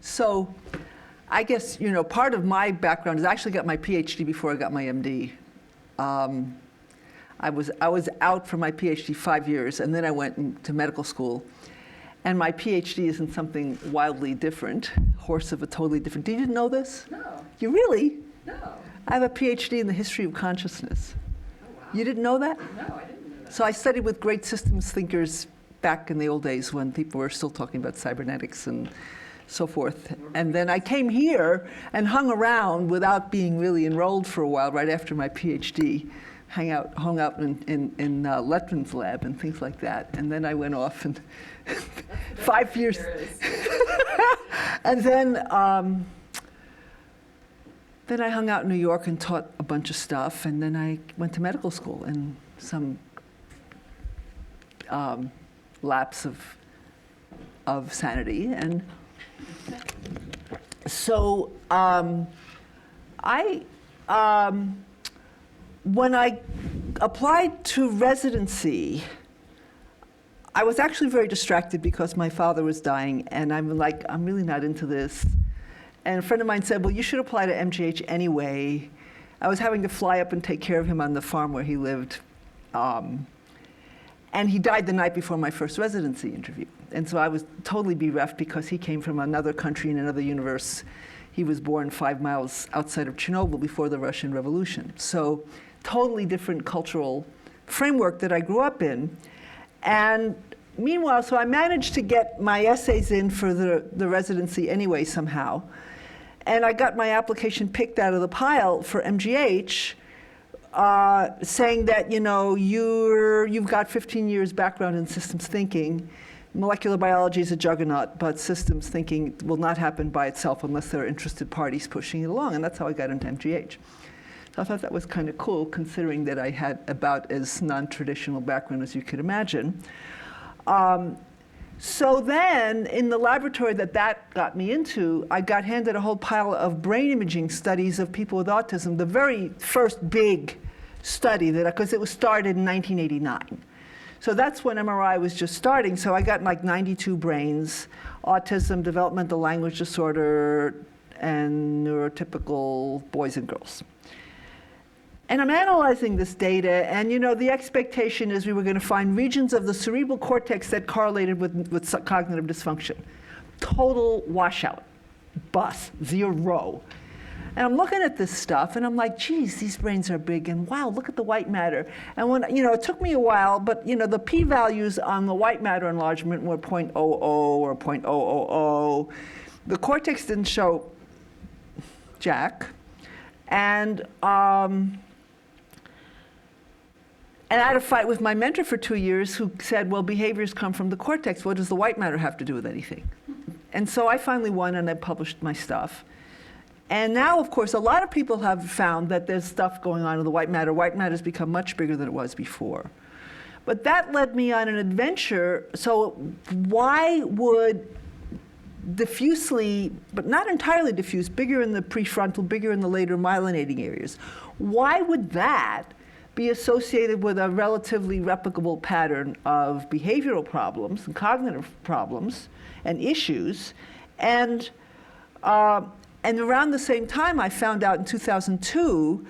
So I guess, part of my background is I actually got my PhD before I got my MD. I was out for my PhD 5 years, and then I went to medical school. And my PhD is in something wildly different, horse of a totally different. Did you know this? No. You really? No. I have a PhD in the history of consciousness. Oh, wow. You didn't know that? No, I didn't know that. So I studied with great systems thinkers back in the old days when people were still talking about cybernetics and so forth. And then I came here and hung around without being really enrolled for a while right after my PhD. Hung out in Letvin's lab and things like that. And then I went off and 5 years. And then I hung out in New York and taught a bunch of stuff. And then I went to medical school and some lapse of sanity. And so when I applied to residency, I was actually very distracted because my father was dying, and I'm like, I'm really not into this. And a friend of mine said, well, you should apply to MGH anyway. I was having to fly up and take care of him on the farm where he lived. And he died the night before my first residency interview. And so I was totally bereft because he came from another country in another universe. He was born 5 miles outside of Chernobyl before the Russian Revolution. So totally different cultural framework that I grew up in. And meanwhile, so I managed to get my essays in for the residency anyway somehow. And I got my application picked out of the pile for MGH, saying that, you've got 15 years background in systems thinking. Molecular biology is a juggernaut, but systems thinking will not happen by itself unless there are interested parties pushing it along. And that's how I got into MGH. So I thought that was kind of cool, considering that I had about as non-traditional background as you could imagine. So then, in the laboratory that got me into, I got handed a whole pile of brain imaging studies of people with autism, the very first big study, because it was started in 1989. So that's when MRI was just starting. So I got like 92 brains, autism, developmental language disorder, and neurotypical boys and girls. And I'm analyzing this data, and the expectation is we were going to find regions of the cerebral cortex that correlated with cognitive dysfunction. Total washout, bust, 0. And I'm looking at this stuff, and I'm like, geez, these brains are big, and wow, look at the white matter. And when, it took me a while, but the p-values on the white matter enlargement were 0.00 or 0.000. The cortex didn't show jack. And I had a fight with my mentor for 2 years who said, well, behaviors come from the cortex. What does the white matter have to do with anything? And so I finally won, and I published my stuff. And now, of course, a lot of people have found that there's stuff going on with the white matter. White matter has become much bigger than it was before. But that led me on an adventure. So why would diffusely, but not entirely diffuse, bigger in the prefrontal, bigger in the later myelinating areas, why would that be associated with a relatively replicable pattern of behavioral problems and cognitive problems and issues? And around the same time, I found out in 2002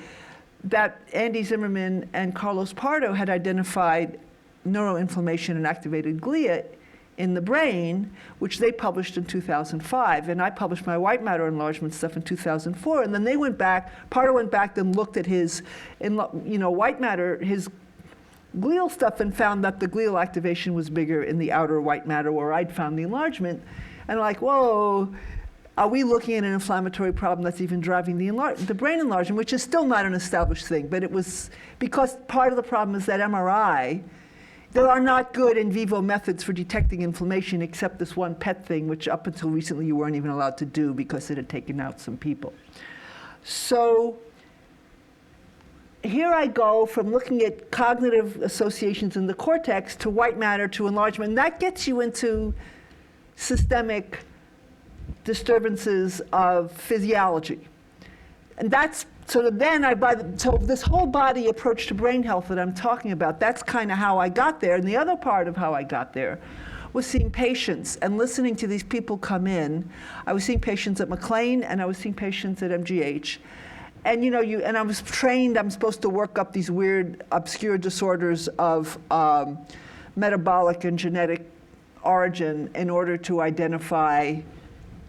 that Andy Zimmerman and Carlos Pardo had identified neuroinflammation and activated glia in the brain, which they published in 2005. And I published my white matter enlargement stuff in 2004. And then they went back, Pardo went back and looked at his, white matter, his glial stuff, and found that the glial activation was bigger in the outer white matter where I'd found the enlargement. And like, whoa, are we looking at an inflammatory problem that's even driving the brain enlargement, which is still not an established thing. But it was, because part of the problem is that MRI, there are not good in vivo methods for detecting inflammation except this one PET thing, which up until recently you weren't even allowed to do because it had taken out some people. So here I go from looking at cognitive associations in the cortex to white matter to enlargement. And that gets you into systemic disturbances of physiology. And that's so then so this whole body approach to brain health that I'm talking about, that's kind of how I got there. And the other part of how I got there was seeing patients and listening to these people come in. I was seeing patients at McLean, and I was seeing patients at MGH. And and I was trained, I'm supposed to work up these weird, obscure disorders of metabolic and genetic origin in order to identify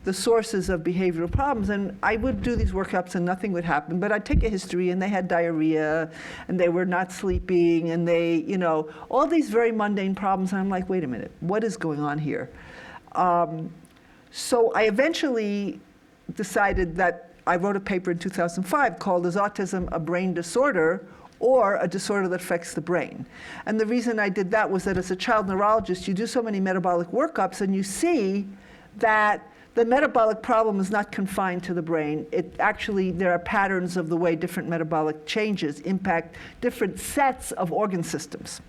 the sources of behavioral problems. And I would do these workups and nothing would happen, but I'd take a history and they had diarrhea and they were not sleeping and they, all these very mundane problems. And I'm like, wait a minute, what is going on here? So I eventually decided that I wrote a paper in 2005 called Is Autism a Brain Disorder or a Disorder that Affects the Brain? And the reason I did that was that as a child neurologist, you do so many metabolic workups and you see that the metabolic problem is not confined to the brain. There are patterns of the way different metabolic changes impact different sets of organ systems.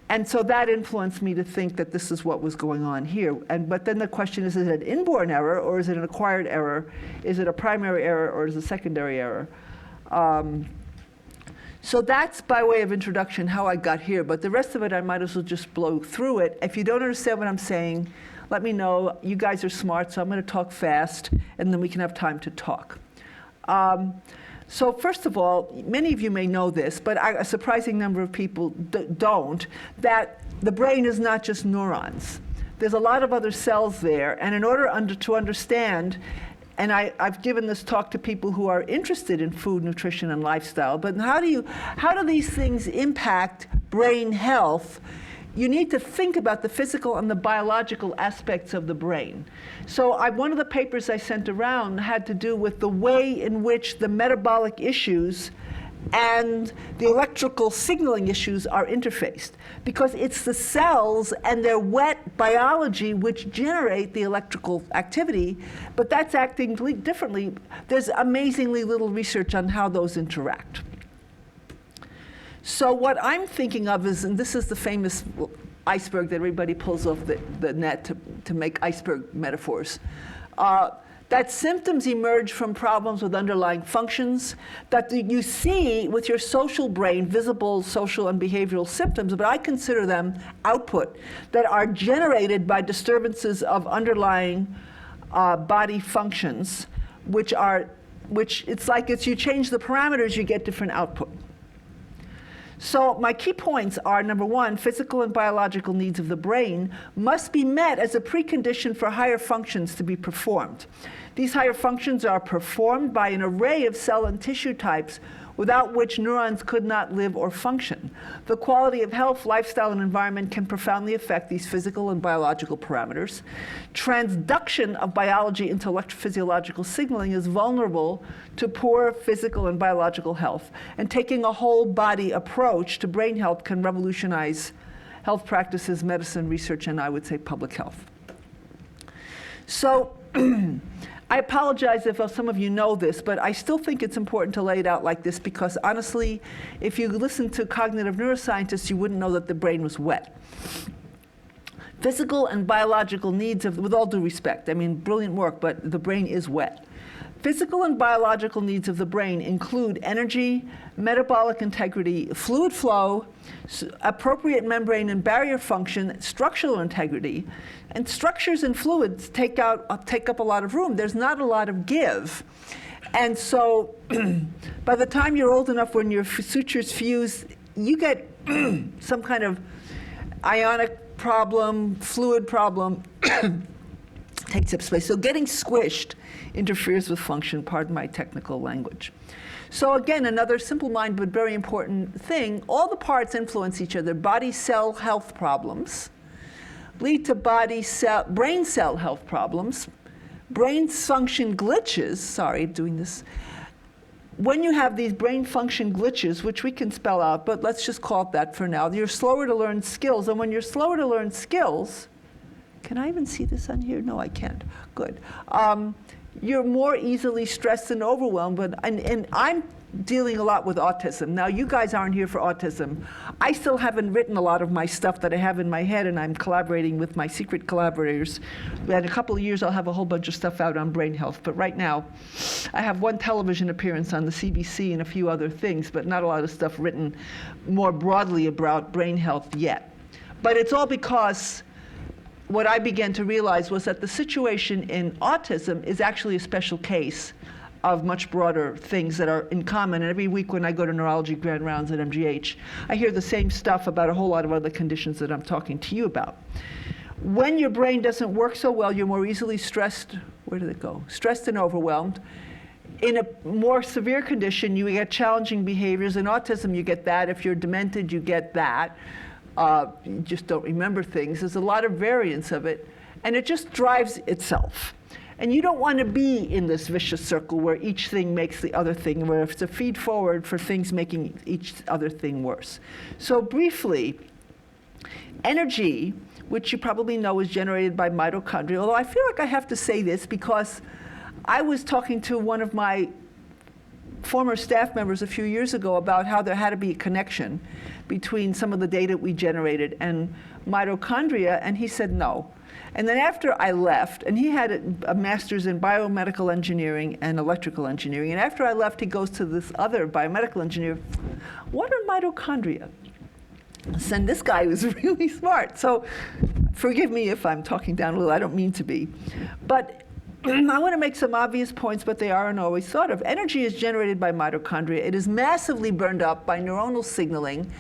And so that influenced me to think that this is what was going on here. But then the question is it an inborn error or is it an acquired error? Is it a primary error or is it a secondary error? So that's by way of introduction how I got here. But the rest of it, I might as well just blow through it. If you don't understand what I'm saying, let me know. You guys are smart, so I'm going to talk fast, and then we can have time to talk. So first of all, many of you may know this, but a surprising number of people don't, that the brain is not just neurons. There's a lot of other cells there, and in order to understand, and I've given this talk to people who are interested in food, nutrition, and lifestyle, but how do these things impact brain health? You need to think about the physical and the biological aspects of the brain. So one of the papers I sent around had to do with the way in which the metabolic issues and the electrical signaling issues are interfaced. Because it's the cells and their wet biology which generate the electrical activity, but that's acting differently. There's amazingly little research on how those interact. So what I'm thinking of is, and this is the famous iceberg that everybody pulls off the net to make iceberg metaphors, that symptoms emerge from problems with underlying functions that you see with your social brain, visible social and behavioral symptoms, but I consider them output that are generated by disturbances of underlying body functions, which it's like you change the parameters, you get different output. So my key points are, number one, physical and biological needs of the brain must be met as a precondition for higher functions to be performed. These higher functions are performed by an array of cell and tissue types without which neurons could not live or function. The quality of health, lifestyle, and environment can profoundly affect these physical and biological parameters. Transduction of biology into electrophysiological signaling is vulnerable to poor physical and biological health. And taking a whole body approach to brain health can revolutionize health practices, medicine, research, and I would say public health. So I apologize if some of you know this, but I still think it's important to lay it out like this because honestly, if you listen to cognitive neuroscientists, you wouldn't know that the brain was wet. Physical and biological needs, with all due respect, I mean, brilliant work, but the brain is wet. Physical and biological needs of the brain include energy, metabolic integrity, fluid flow, appropriate membrane and barrier function, structural integrity, and structures and fluids take up a lot of room. There's not a lot of give. And so by the time you're old enough when your sutures fuse, you get some kind of ionic problem, fluid problem, takes up space. So getting squished interferes with function, pardon my technical language. So again, another simple-minded but very important thing, all the parts influence each other. Body cell health problems lead to brain cell health problems. Brain function glitches, sorry, doing this. When you have these brain function glitches, which we can spell out, but let's just call it that for now, you're slower to learn skills. And when you're slower to learn skills, can I even see this on here? No, I can't. Good. You're more easily stressed and overwhelmed. And I'm dealing a lot with autism. Now, you guys aren't here for autism. I still haven't written a lot of my stuff that I have in my head, and I'm collaborating with my secret collaborators. In a couple of years, I'll have a whole bunch of stuff out on brain health. But right now, I have one television appearance on the CBC and a few other things, but not a lot of stuff written more broadly about brain health yet. But it's all because what I began to realize was that the situation in autism is actually a special case of much broader things that are in common. And every week when I go to neurology grand rounds at MGH, I hear the same stuff about a whole lot of other conditions that I'm talking to you about. When your brain doesn't work so well, you're more easily stressed. Where did it go? Stressed and overwhelmed. In a more severe condition, you get challenging behaviors. In autism, you get that. If you're demented, you get that. You just don't remember things. There's a lot of variance of it, and it just drives itself. And you don't want to be in this vicious circle where each thing makes the other thing, where it's a feed forward for things making each other thing worse. So briefly, energy, which you probably know is generated by mitochondria, although I feel like I have to say this because I was talking to one of my former staff members a few years ago about how there had to be a connection between some of the data we generated and mitochondria, and he said no. And then after I left, and he had a master's in biomedical engineering and electrical engineering, and after I left, he goes to this other biomedical engineer, what are mitochondria? And this guy was really smart. So forgive me if I'm talking down a little, I don't mean to be. But I want to make some obvious points, but they aren't always thought of. Energy is generated by mitochondria. It is massively burned up by neuronal signaling.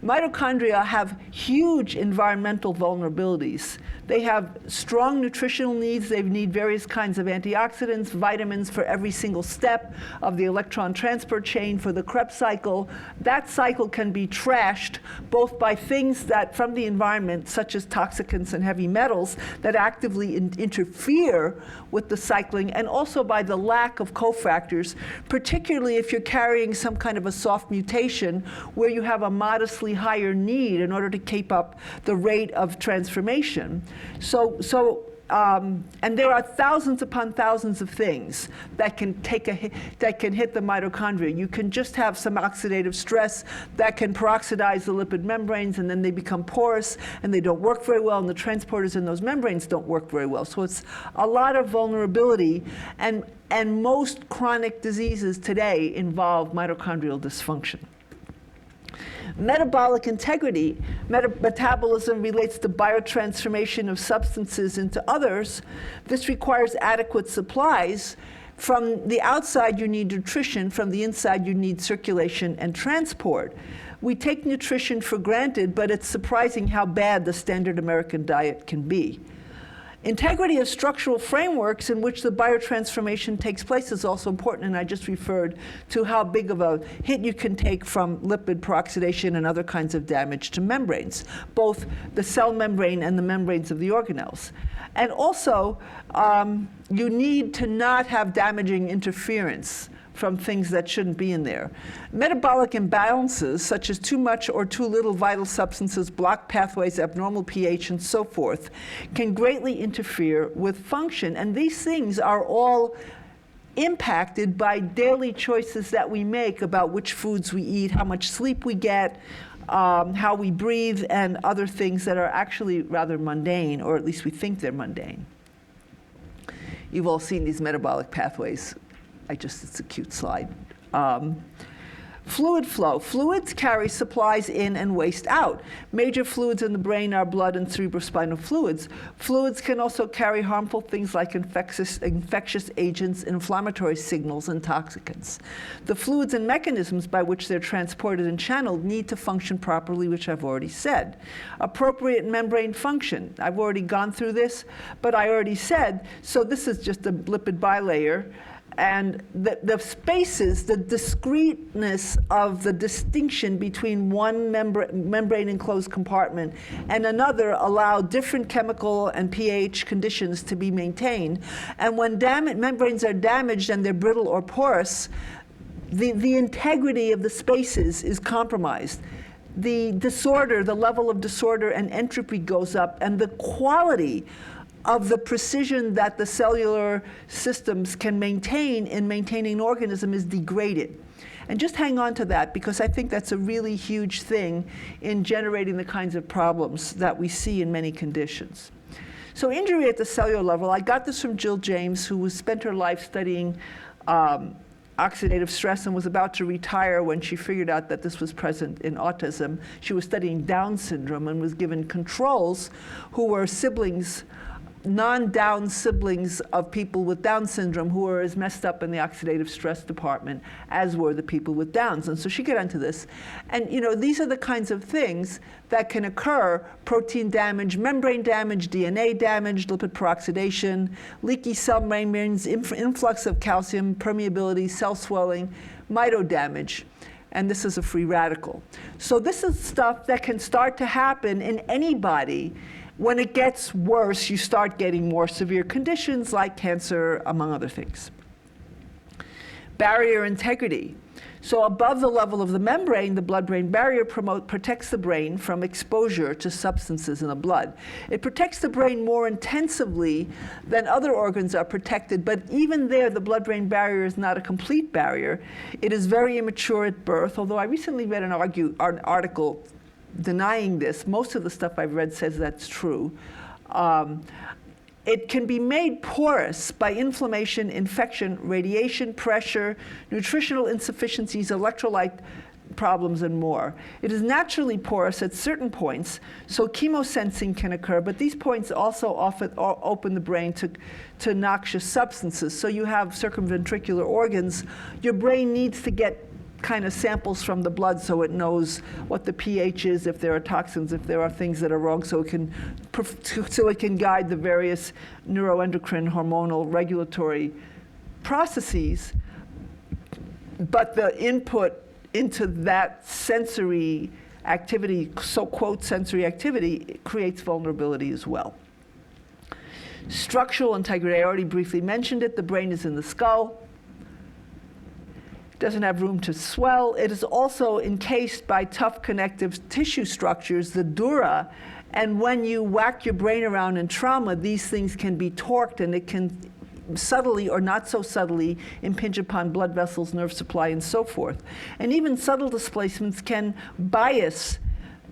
Mitochondria have huge environmental vulnerabilities. They have strong nutritional needs. They need various kinds of antioxidants, vitamins for every single step of the electron transport chain for the Krebs cycle. That cycle can be trashed both by things that from the environment, such as toxicants and heavy metals, that actively interfere with the cycling, and also by the lack of cofactors, particularly if you're carrying some kind of a soft mutation where you have a modestly higher need in order to keep up the rate of transformation. And there are thousands upon thousands of things that can take a hit, that can hit the mitochondria. You can just have some oxidative stress that can peroxidize the lipid membranes, and then they become porous, and they don't work very well, and the transporters in those membranes don't work very well. So it's a lot of vulnerability, and most chronic diseases today involve mitochondrial dysfunction. Metabolic integrity, metabolism relates to biotransformation of substances into others. This requires adequate supplies. From the outside, you need nutrition. From the inside, you need circulation and transport. We take nutrition for granted, but it's surprising how bad the standard American diet can be. Integrity of structural frameworks in which the biotransformation takes place is also important, and I just referred to how big of a hit you can take from lipid peroxidation and other kinds of damage to membranes, both the cell membrane and the membranes of the organelles. And also, you need to not have damaging interference from things that shouldn't be in there. Metabolic imbalances, such as too much or too little vital substances, blocked pathways, abnormal pH, and so forth, can greatly interfere with function. And these things are all impacted by daily choices that we make about which foods we eat, how much sleep we get, how we breathe, and other things that are actually rather mundane, or at least we think they're mundane. You've all seen these metabolic pathways. It's a cute slide. Fluid flow. Fluids carry supplies in and waste out. Major fluids in the brain are blood and cerebrospinal fluids. Fluids can also carry harmful things like infectious agents, inflammatory signals, and toxicants. The fluids and mechanisms by which they're transported and channeled need to function properly, which I've already said. Appropriate membrane function. I've already gone through this, but I already said, so this is just a lipid bilayer. And the spaces, the discreteness of the distinction between one membrane-enclosed compartment and another allow different chemical and pH conditions to be maintained. And when membranes are damaged and they're brittle or porous, the integrity of the spaces is compromised. The disorder, the level of disorder and entropy goes up, and the quality of the precision that the cellular systems can maintain in maintaining an organism is degraded. And just hang on to that, because I think that's a really huge thing in generating the kinds of problems that we see in many conditions. So injury at the cellular level, I got this from Jill James, who spent her life studying oxidative stress and was about to retire when she figured out that this was present in autism. She was studying Down syndrome and was given controls who were siblings, non-Down siblings of people with Down syndrome who were as messed up in the oxidative stress department as were the people with Downs. And so she got into this. And these are the kinds of things that can occur: protein damage, membrane damage, DNA damage, lipid peroxidation, leaky cell membranes, influx of calcium, permeability, cell swelling, mito damage. And this is a free radical. So this is stuff that can start to happen in anybody. When it gets worse, you start getting more severe conditions like cancer, among other things. Barrier integrity. So above the level of the membrane, the blood-brain barrier protects the brain from exposure to substances in the blood. It protects the brain more intensively than other organs are protected, but even there, the blood-brain barrier is not a complete barrier. It is very immature at birth, although I recently read an article denying this. Most of the stuff I've read says that's true. It can be made porous by inflammation, infection, radiation, pressure, nutritional insufficiencies, electrolyte problems, and more. It is naturally porous at certain points, so chemosensing can occur, but these points also often open the brain to noxious substances. So you have circumventricular organs. Your brain needs to get kind of samples from the blood so it knows what the pH is, if there are toxins, if there are things that are wrong, so it can guide the various neuroendocrine, hormonal, regulatory processes. But the input into that sensory activity, so quote sensory activity, creates vulnerability as well. Structural integrity, I already briefly mentioned it. The brain is in the skull. Doesn't have room to swell. It is also encased by tough connective tissue structures, the dura, and when you whack your brain around in trauma, these things can be torqued, and it can subtly or not so subtly impinge upon blood vessels, nerve supply, and so forth. And even subtle displacements can bias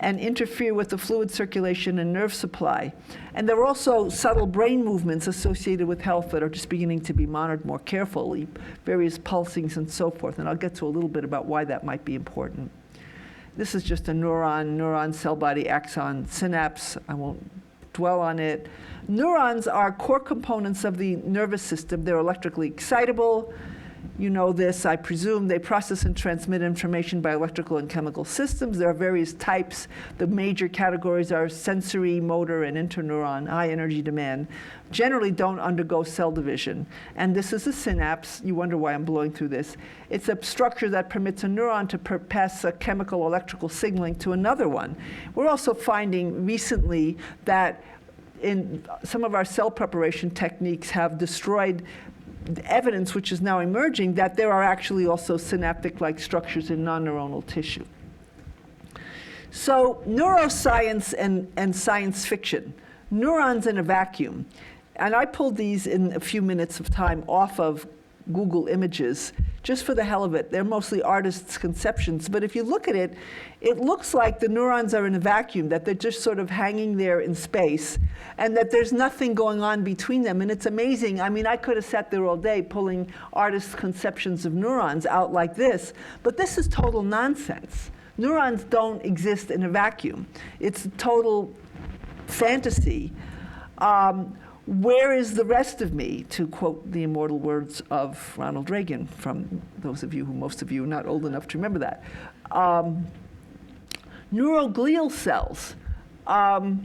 and interfere with the fluid circulation and nerve supply. And there are also subtle brain movements associated with health that are just beginning to be monitored more carefully, various pulsings and so forth. And I'll get to a little bit about why that might be important. This is just a neuron cell body axon synapse. I won't dwell on it. Neurons are core components of the nervous system. They're electrically excitable. You know this, I presume. They process and transmit information by electrical and chemical systems. There are various types. The major categories are sensory, motor, and interneuron, high energy demand. Generally don't undergo cell division. And this is a synapse. You wonder why I'm blowing through this. It's a structure that permits a neuron to pass a chemical electrical signaling to another one. We're also finding recently that in some of our cell preparation techniques have destroyed evidence, which is now emerging, that there are actually also synaptic-like structures in non-neuronal tissue. So neuroscience and science fiction, neurons in a vacuum. And I pulled these in a few minutes of time off of Google Images, just for the hell of it. They're mostly artists' conceptions, but if you look at it, it looks like the neurons are in a vacuum, that they're just sort of hanging there in space, and that there's nothing going on between them, and it's amazing. I mean, I could have sat there all day pulling artists' conceptions of neurons out like this, but this is total nonsense. Neurons don't exist in a vacuum. It's total fantasy. Where is the rest of me, to quote the immortal words of Ronald Reagan, from those of you who, most of you are not old enough to remember that. Neuroglial cells. I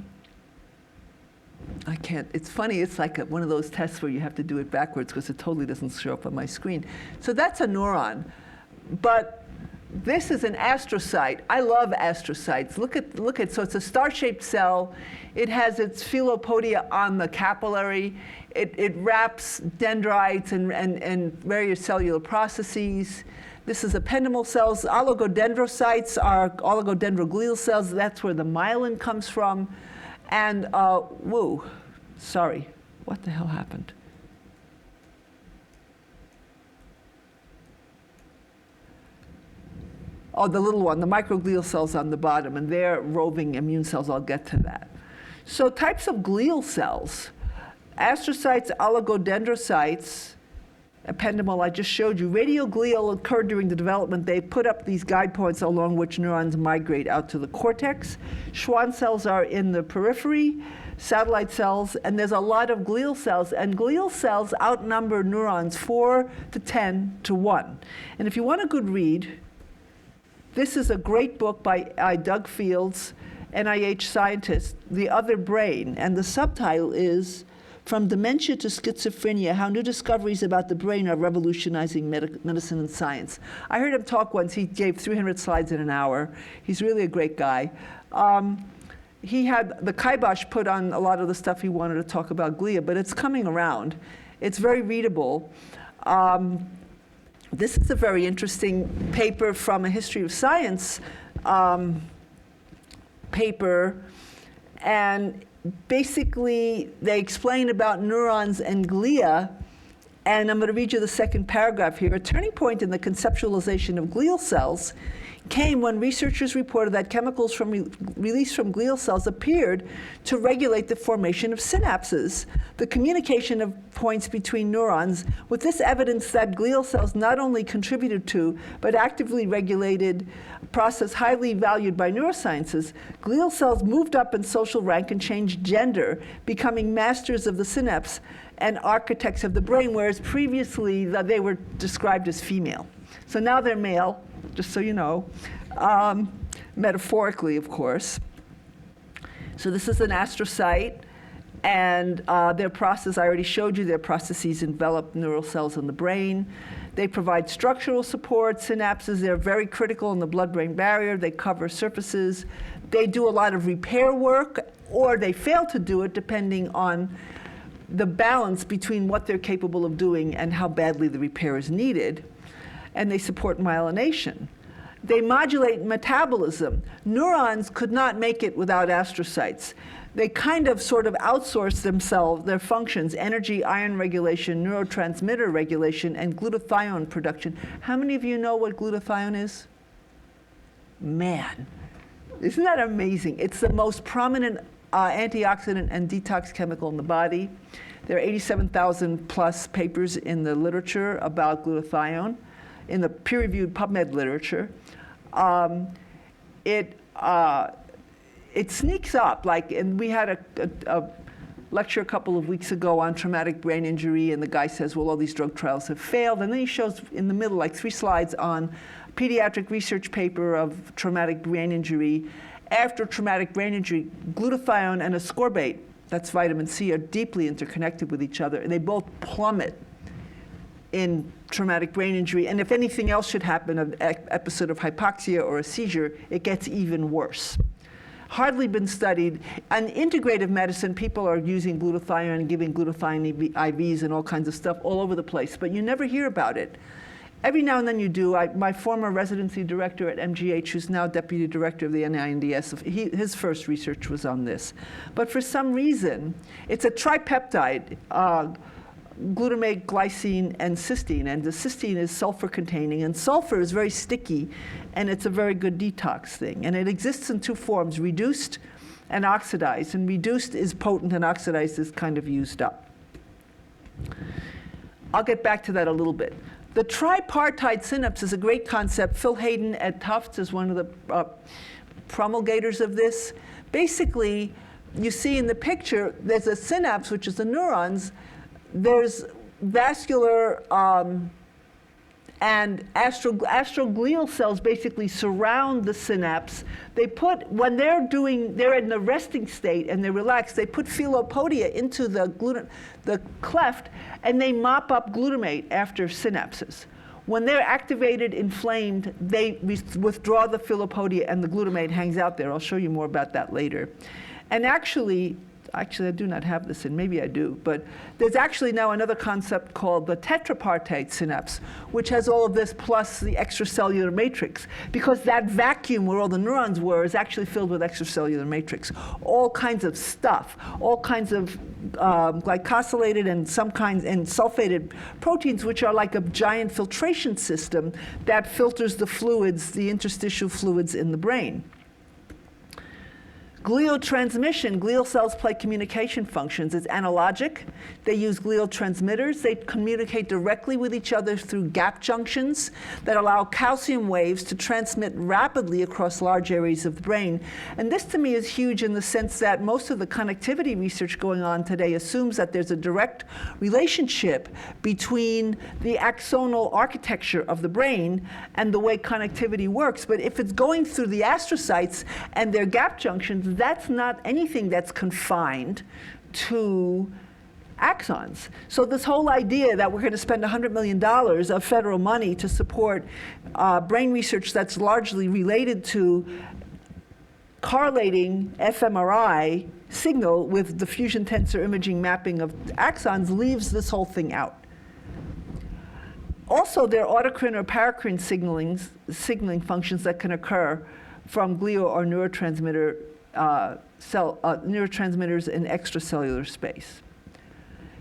can't, it's funny, it's like one of those tests where you have to do it backwards because it totally doesn't show up on my screen. So that's a neuron, but this is an astrocyte. I love astrocytes. Look at, so it's a star-shaped cell. It has its philopodia on the capillary. It wraps dendrites and various cellular processes. This is ependymal cells. Oligodendrocytes are oligodendroglial cells. That's where the myelin comes from. And, sorry, what the hell happened? Oh, the little one, the microglial cells on the bottom, and they're roving immune cells. I'll get to that. So types of glial cells, astrocytes, oligodendrocytes, ependymal I just showed you. Radioglial occurred during the development. They put up these guide points along which neurons migrate out to the cortex. Schwann cells are in the periphery, satellite cells, and there's a lot of glial cells. And glial cells outnumber neurons 4 to 10 to 1. And if you want a good read, this is a great book by Doug Fields, NIH scientist, The Other Brain. And the subtitle is From Dementia to Schizophrenia, How New Discoveries About the Brain Are Revolutionizing Medicine and Science. I heard him talk once. He gave 300 slides in an hour. He's really a great guy. He had the kibosh put on a lot of the stuff he wanted to talk about glia, but it's coming around. It's very readable. This is a very interesting paper from a History of Science paper, and basically, they explain about neurons and glia, and I'm going to read you the second paragraph here. A turning point in the conceptualization of glial cells came when researchers reported that chemicals released from glial cells appeared to regulate the formation of synapses, the communication of points between neurons, with this evidence that glial cells not only contributed to, but actively regulated a process highly valued by neurosciences. Glial cells moved up in social rank and changed gender, becoming masters of the synapse and architects of the brain, whereas previously they were described as female. So now they're male, just so you know, metaphorically, of course. So this is an astrocyte, and their process, I already showed you, their processes envelop neural cells in the brain. They provide structural support, synapses. They're very critical in the blood-brain barrier. They cover surfaces. They do a lot of repair work, or they fail to do it, depending on the balance between what they're capable of doing and how badly the repair is needed. And they support myelination. They modulate metabolism. Neurons could not make it without astrocytes. They kind of sort of outsource themselves, their functions, energy, iron regulation, neurotransmitter regulation, and glutathione production. How many of you know what glutathione is? Man, isn't that amazing? It's the most prominent antioxidant and detox chemical in the body. There are 87,000 plus papers in the literature about glutathione, in the peer-reviewed PubMed literature. It sneaks up, and we had a lecture a couple of weeks ago on traumatic brain injury, and the guy says, well, all these drug trials have failed, and then he shows in the middle, 3 slides on pediatric research paper of traumatic brain injury. After traumatic brain injury, glutathione and ascorbate, that's vitamin C, are deeply interconnected with each other, and they both plummet in traumatic brain injury. And if anything else should happen, an episode of hypoxia or a seizure, it gets even worse. Hardly been studied. In integrative medicine, people are using glutathione and giving glutathione IVs and all kinds of stuff all over the place, but you never hear about it. Every now and then you do. My former residency director at MGH, who's now deputy director of the NINDS, his first research was on this. But for some reason, it's a tripeptide, glutamate, glycine, and cysteine. And the cysteine is sulfur-containing, and sulfur is very sticky, and it's a very good detox thing. And it exists in 2 forms, reduced and oxidized. And reduced is potent, and oxidized is kind of used up. I'll get back to that a little bit. The tripartite synapse is a great concept. Phil Hayden at Tufts is one of the promulgators of this. Basically, you see in the picture, there's a synapse, which is the neurons. There's vascular and astroglial cells basically surround the synapse. They put, when they're in the resting state and they're relaxed, they put filopodia into the cleft, and they mop up glutamate after synapses. When they're activated, inflamed, they withdraw the filopodia and the glutamate hangs out there. I'll show you more about that later. And actually, I do not have this in, maybe I do, but there's actually now another concept called the tetrapartite synapse, which has all of this plus the extracellular matrix, because that vacuum where all the neurons were is actually filled with extracellular matrix. All kinds of stuff, all kinds of glycosylated and some kinds and sulfated proteins, which are like a giant filtration system that filters the fluids, the interstitial fluids in the brain. Glial transmission, glial cells play communication functions. It's analogic. They use glial transmitters. They communicate directly with each other through gap junctions that allow calcium waves to transmit rapidly across large areas of the brain. And this to me is huge in the sense that most of the connectivity research going on today assumes that there's a direct relationship between the axonal architecture of the brain and the way connectivity works. But if it's going through the astrocytes and their gap junctions, that's not anything that's confined to axons. So this whole idea that we're going to spend $100 million of federal money to support brain research that's largely related to correlating fMRI signal with the fusion tensor imaging mapping of axons leaves this whole thing out. Also, there are autocrine or paracrine signaling functions that can occur from glial or neurotransmitters in extracellular space.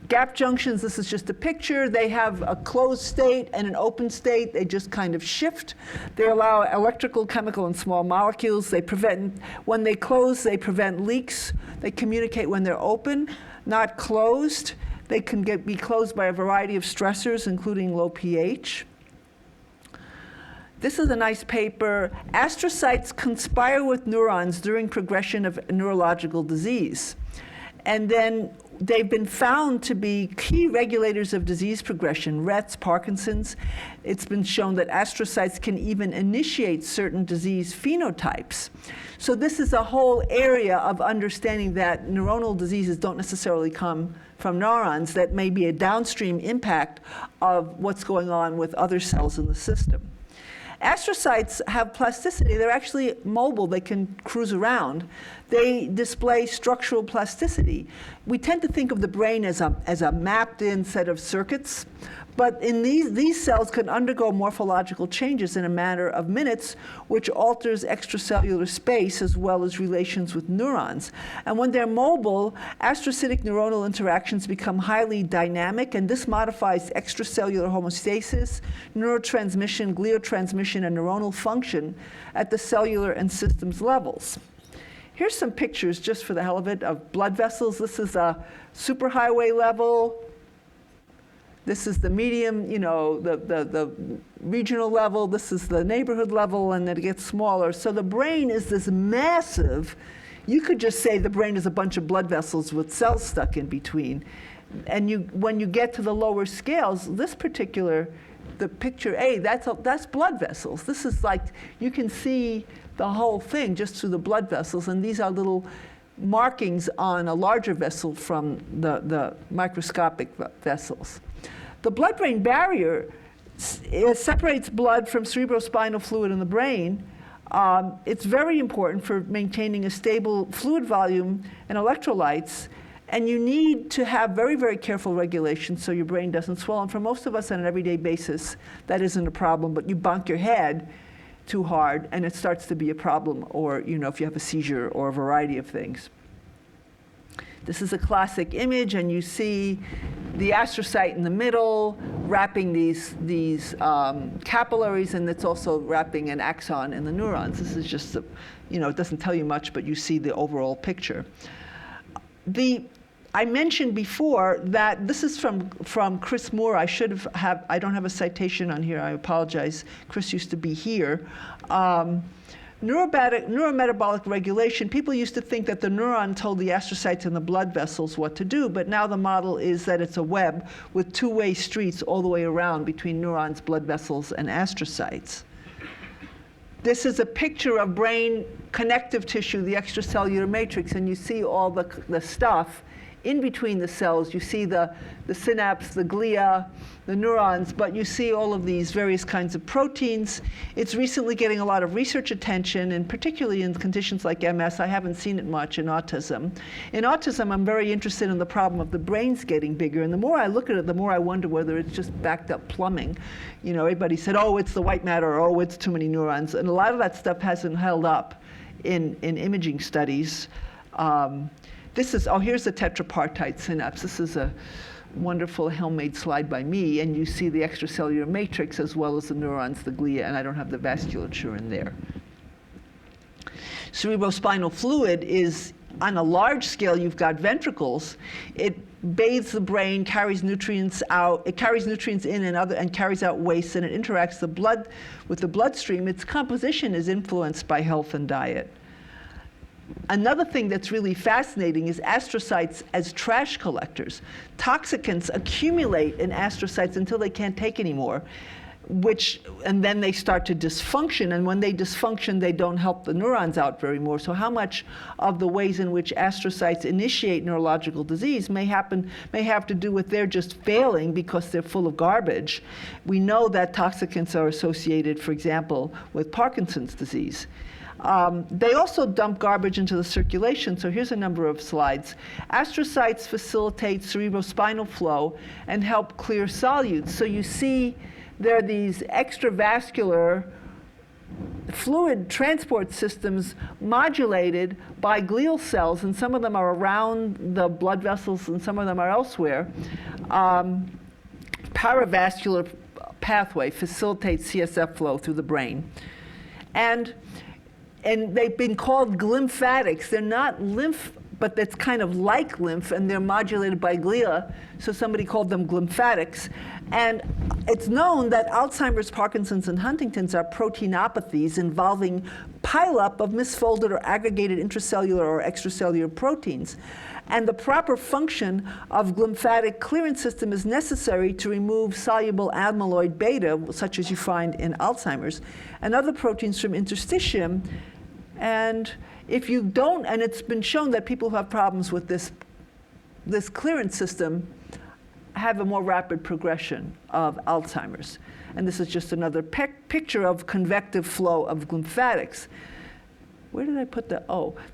Gap junctions, this is just a picture. They have a closed state and an open state. They just kind of shift. They allow electrical, chemical, and small molecules. They prevent, when they close, they prevent leaks. They communicate when they're open, not closed. They can be closed by a variety of stressors, including low pH. This is a nice paper. Astrocytes conspire with neurons during progression of neurological disease. And then they've been found to be key regulators of disease progression, Rett's, Parkinson's. It's been shown that astrocytes can even initiate certain disease phenotypes. So this is a whole area of understanding that neuronal diseases don't necessarily come from neurons, that may be a downstream impact of what's going on with other cells in the system. Astrocytes have plasticity. They're actually mobile. They can cruise around. They display structural plasticity. We tend to think of the brain as a mapped-in set of circuits, but in these cells can undergo morphological changes in a matter of minutes, which alters extracellular space as well as relations with neurons. And when they're mobile, astrocytic neuronal interactions become highly dynamic, and this modifies extracellular homeostasis, neurotransmission, gliotransmission, and neuronal function at the cellular and systems levels. Here's some pictures, just for the hell of it, of blood vessels. This is a superhighway level. This is the medium, the regional level. This is the neighborhood level, and then it gets smaller. So the brain is this massive, you could just say the brain is a bunch of blood vessels with cells stuck in between. And when you get to the lower scales, this particular, the picture A, that's blood vessels. This is like, you can see the whole thing just through the blood vessels, and these are little markings on a larger vessel from the microscopic vessels. The blood-brain barrier separates blood from cerebrospinal fluid in the brain. It's very important for maintaining a stable fluid volume and electrolytes, and you need to have very, very careful regulation so your brain doesn't swell. And for most of us on an everyday basis, that isn't a problem, but you bonk your head too hard and it starts to be a problem, or if you have a seizure or a variety of things. This is a classic image, and you see the astrocyte in the middle wrapping these capillaries, and it's also wrapping an axon in the neurons. This is just, it doesn't tell you much, but you see the overall picture. I mentioned before that this is from Chris Moore. I don't have a citation on here. I apologize. Chris used to be here. Neurometabolic regulation, people used to think that the neuron told the astrocytes in the blood vessels what to do, but now the model is that it's a web with two-way streets all the way around between neurons, blood vessels, and astrocytes. This is a picture of brain connective tissue, the extracellular matrix, and you see all the stuff in between the cells. You see the synapse, the glia, the neurons, but you see all of these various kinds of proteins. It's recently getting a lot of research attention, and particularly in conditions like MS. I haven't seen it much in autism. In autism, I'm very interested in the problem of the brains getting bigger, and the more I look at it, the more I wonder whether it's just backed up plumbing. Everybody said, oh, it's the white matter, or oh, it's too many neurons, and a lot of that stuff hasn't held up in imaging studies. Here's the tetrapartite synapse. This is a wonderful homemade slide by me, and you see the extracellular matrix as well as the neurons, the glia, and I don't have the vasculature in there. Cerebrospinal fluid is, on a large scale, you've got ventricles. It bathes the brain, carries nutrients out. It carries nutrients in and carries out waste, and it interacts with the bloodstream. Its composition is influenced by health and diet. Another thing that's really fascinating is astrocytes as trash collectors. Toxicants accumulate in astrocytes until they can't take anymore, and then they start to dysfunction, and when they dysfunction, they don't help the neurons out very more. So how much of the ways in which astrocytes initiate neurological disease may have to do with their just failing because they're full of garbage. We know that toxicants are associated, for example, with Parkinson's disease. They also dump garbage into the circulation, so here's a number of slides. Astrocytes facilitate cerebrospinal flow and help clear solutes. So you see there are these extravascular fluid transport systems modulated by glial cells, and some of them are around the blood vessels and some of them are elsewhere. Paravascular pathway facilitates CSF flow through the brain. And they've been called glymphatics. They're not lymph, but that's kind of like lymph, and they're modulated by glia, so somebody called them glymphatics. And it's known that Alzheimer's, Parkinson's, and Huntington's are proteinopathies involving pileup of misfolded or aggregated intracellular or extracellular proteins. And the proper function of glymphatic clearance system is necessary to remove soluble amyloid beta, such as you find in Alzheimer's, and other proteins from interstitium. And if you don't, and it's been shown that people who have problems with this clearance system have a more rapid progression of Alzheimer's. And this is just another picture of convective flow of glymphatics. Where did I put the,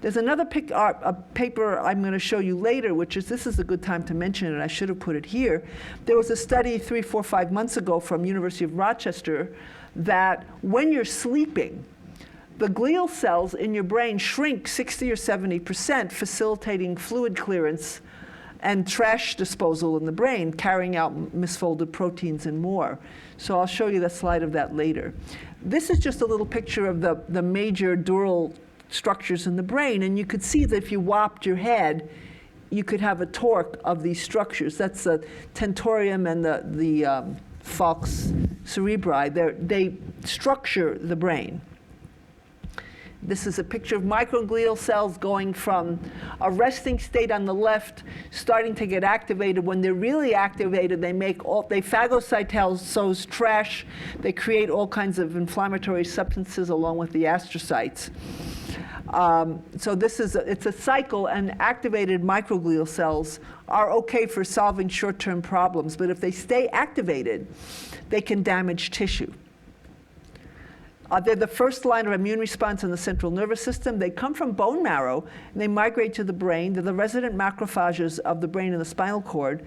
there's another a paper I'm going to show you later, this is a good time to mention it, I should have put it here. There was a study 3, 4, 5 months ago from University of Rochester that when you're sleeping, the glial cells in your brain shrink 60 or 70%, facilitating fluid clearance and trash disposal in the brain, carrying out misfolded proteins and more. So I'll show you the slide of that later. This is just a little picture of the major dural structures in the brain, and you could see that if you whopped your head, you could have a torque of these structures. That's the tentorium and the falx cerebri. They structure the brain. This is a picture of microglial cells going from a resting state on the left, starting to get activated. When they're really activated, they phagocytose trash. They create all kinds of inflammatory substances along with the astrocytes. So it's a cycle, and activated microglial cells are okay for solving short-term problems, but if they stay activated, they can damage tissue. They're the first line of immune response in the central nervous system. They come from bone marrow, and they migrate to the brain. They're the resident macrophages of the brain and the spinal cord.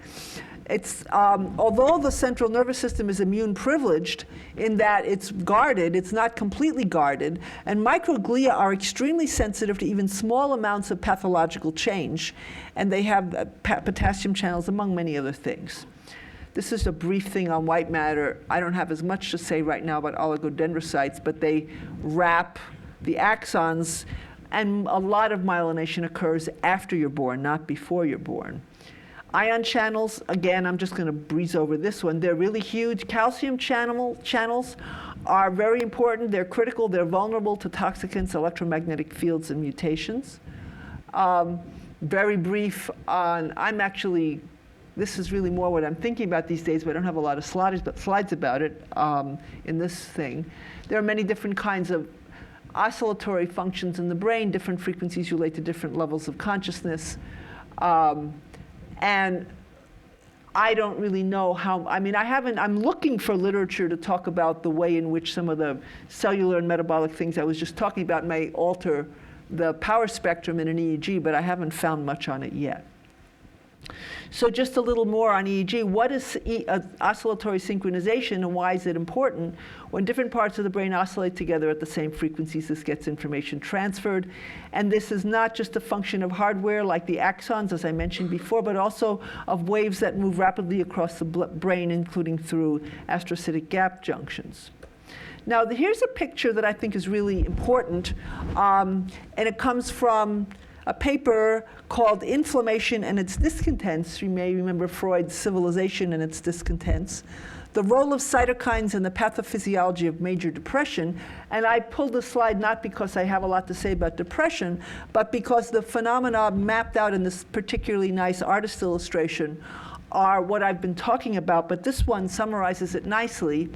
Although the central nervous system is immune privileged in that it's guarded, it's not completely guarded, and microglia are extremely sensitive to even small amounts of pathological change, and they have potassium channels, among many other things. This is a brief thing on white matter. I don't have as much to say right now about oligodendrocytes, but they wrap the axons, and a lot of myelination occurs after you're born, not before you're born. Ion channels, again, I'm just going to breeze over this one. They're really huge. Calcium channels are very important. They're critical. They're vulnerable to toxicants, electromagnetic fields, and mutations. Very brief on, this is really more what I'm thinking about these days, but I don't have a lot of slides about it in this thing. There are many different kinds of oscillatory functions in the brain. Different frequencies relate to different levels of consciousness. And I don't really know how, I'm looking for literature to talk about the way in which some of the cellular and metabolic things I was just talking about may alter the power spectrum in an EEG, but I haven't found much on it yet. So just a little more on EEG. What is oscillatory synchronization, and why is it important? When different parts of the brain oscillate together at the same frequencies, this gets information transferred. And this is not just a function of hardware like the axons, as I mentioned before, but also of waves that move rapidly across the brain, including through astrocytic gap junctions. Now, here's a picture that I think is really important, and it comes from a paper called Inflammation and Its Discontents. You may remember Freud's Civilization and Its Discontents. The role of cytokines in the pathophysiology of major depression. And I pulled this slide not because I have a lot to say about depression, but because the phenomena mapped out in this particularly nice artist illustration are what I've been talking about, but this one summarizes it nicely.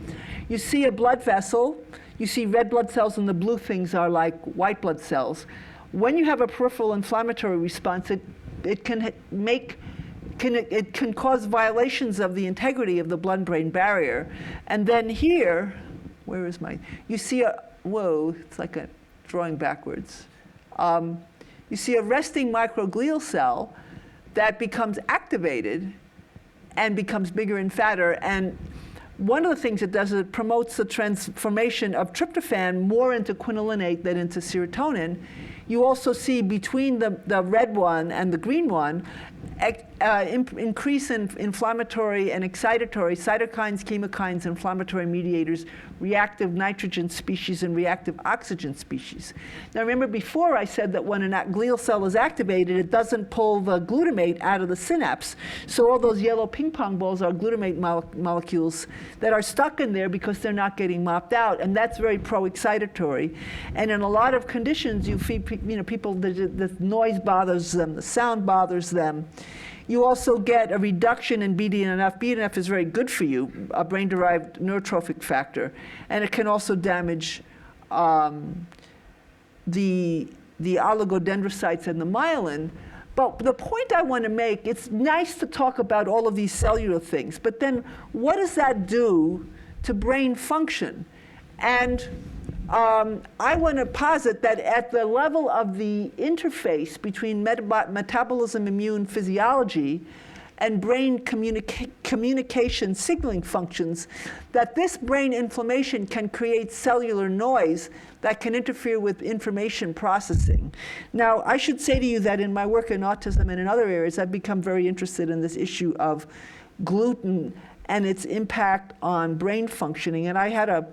You see a blood vessel, you see red blood cells, and the blue things are like white blood cells. When you have a peripheral inflammatory response, it can cause violations of the integrity of the blood-brain barrier. And then here, you see whoa, it's like a drawing backwards. You see a resting microglial cell that becomes activated and becomes bigger and fatter. And one of the things it does is it promotes the transformation of tryptophan more into quinolinate than into serotonin. You also see between the red one and the green one, increase in inflammatory and excitatory cytokines, chemokines, inflammatory mediators, reactive nitrogen species, and reactive oxygen species. Now remember before I said that when a glial cell is activated, it doesn't pull the glutamate out of the synapse. So all those yellow ping pong balls are glutamate molecules that are stuck in there because they're not getting mopped out, and that's very pro-excitatory. And in a lot of conditions, you feed people, the noise bothers them, the sound bothers them. You also get a reduction in BDNF. BDNF is very good for you, a brain-derived neurotrophic factor, and it can also damage the oligodendrocytes and the myelin. But the point I want to make, it's nice to talk about all of these cellular things, but then what does that do to brain function? And I want to posit that at the level of the interface between metabolism, immune physiology, and brain communication signaling functions, that this brain inflammation can create cellular noise that can interfere with information processing. Now, I should say to you that in my work in autism and in other areas, I've become very interested in this issue of gluten and its impact on brain functioning. And I had a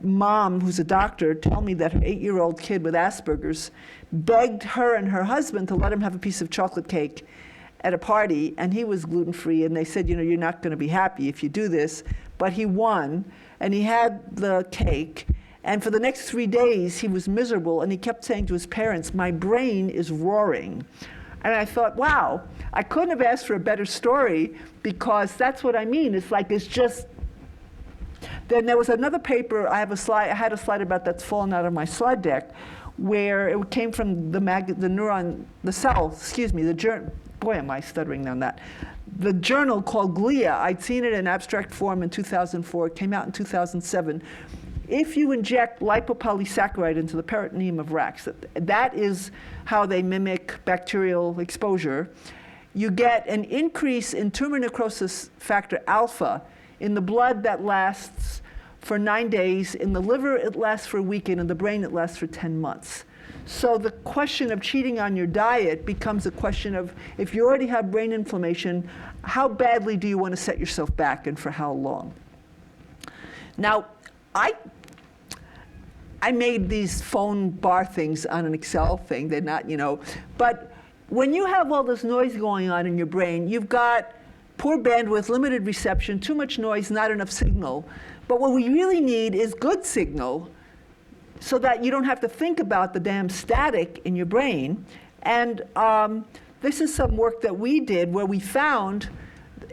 mom who's a doctor tell me that her 8-year-old kid with Asperger's begged her and her husband to let him have a piece of chocolate cake at a party, and he was gluten-free, and they said, you're not going to be happy if you do this. But he won, and he had the cake, and for the next 3 days he was miserable, and he kept saying to his parents, my brain is roaring. And I thought, wow, I couldn't have asked for a better story, because that's what I mean. It's like it's just. Then there was another paper, I had a slide about that's fallen out of my slide deck, where it came from the boy am I stuttering on that. The journal called Glia. I'd seen it in abstract form in 2004, it came out in 2007. If you inject lipopolysaccharide into the peritoneum of rats, that is how they mimic bacterial exposure, you get an increase in tumor necrosis factor alpha in the blood that lasts for 9 days, in the liver it lasts for a week, and in the brain it lasts for 10 months. So the question of cheating on your diet becomes a question of, if you already have brain inflammation, how badly do you want to set yourself back and for how long? Now, I made these phone bar things on an Excel thing. They're not, but when you have all this noise going on in your brain, you've got poor bandwidth, limited reception, too much noise, not enough signal. But what we really need is good signal so that you don't have to think about the damn static in your brain. And this is some work that we did where we found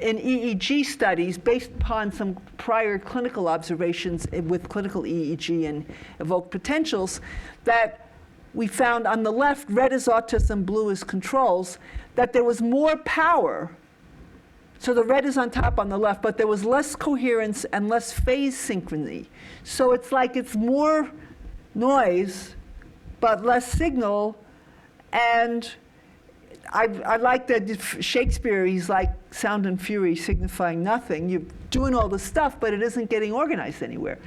in EEG studies, based upon some prior clinical observations with clinical EEG and evoked potentials, that we found on the left, red is autism, blue is controls, that there was more power. So the red is on top on the left, but there was less coherence and less phase synchrony. So it's like it's more noise, but less signal. And I like that Shakespeare, he's like sound and fury signifying nothing. You're doing all this stuff, but it isn't getting organized anywhere.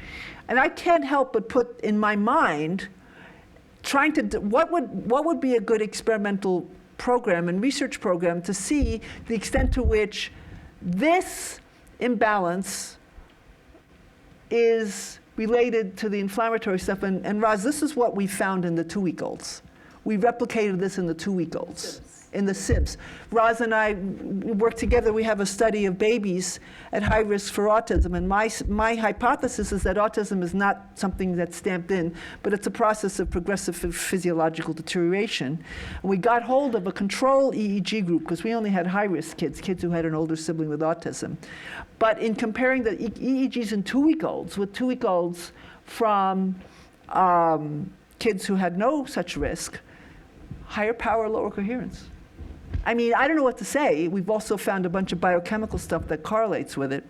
And I can't help but put in my mind, trying to, what would be a good experimental program and research program to see the extent to which this imbalance is related to the inflammatory stuff. And Roz, this is what we found in the 2-week-olds. We replicated this in the 2-week-olds. In the SIBS. Roz and I work together. We have a study of babies at high risk for autism. And my hypothesis is that autism is not something that's stamped in, but it's a process of progressive physiological deterioration. And we got hold of a control EEG group, because we only had high-risk kids who had an older sibling with autism. But in comparing the EEGs in 2-week-olds with 2-week-olds from kids who had no such risk, higher power, lower coherence. I mean, I don't know what to say. We've also found a bunch of biochemical stuff that correlates with it.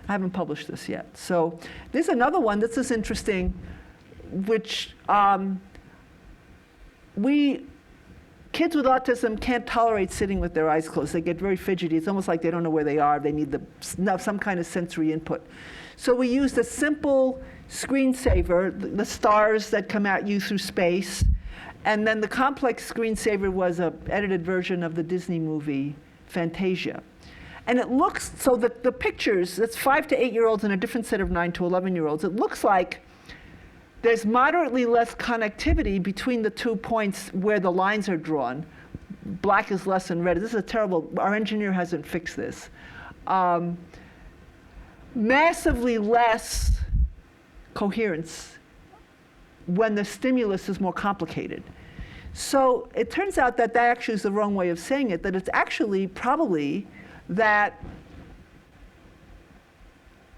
I haven't published this yet. So there's another one. This is interesting, which kids with autism can't tolerate sitting with their eyes closed. They get very fidgety. It's almost like they don't know where they are. They need some kind of sensory input. So we used a simple screensaver, the stars that come at you through space. And then the complex screensaver was an edited version of the Disney movie Fantasia. And it looks, so that the pictures, that's 5 to 8-year-olds and a different set of 9 to 11-year-olds. It looks like there's moderately less connectivity between the 2 points where the lines are drawn. Black is less than red. This is a terrible, our engineer hasn't fixed this. Massively less coherence when the stimulus is more complicated. So it turns out that actually is the wrong way of saying it, that it's actually probably that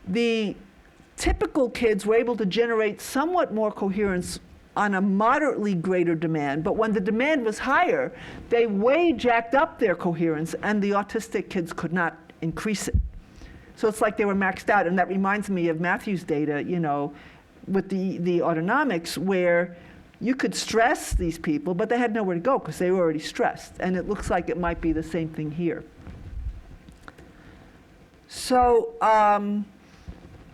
the typical kids were able to generate somewhat more coherence on a moderately greater demand, but when the demand was higher, they way jacked up their coherence, and the autistic kids could not increase it. So it's like they were maxed out, and that reminds me of Matthew's data, with the autonomics, where you could stress these people, but they had nowhere to go because they were already stressed. And it looks like it might be the same thing here. So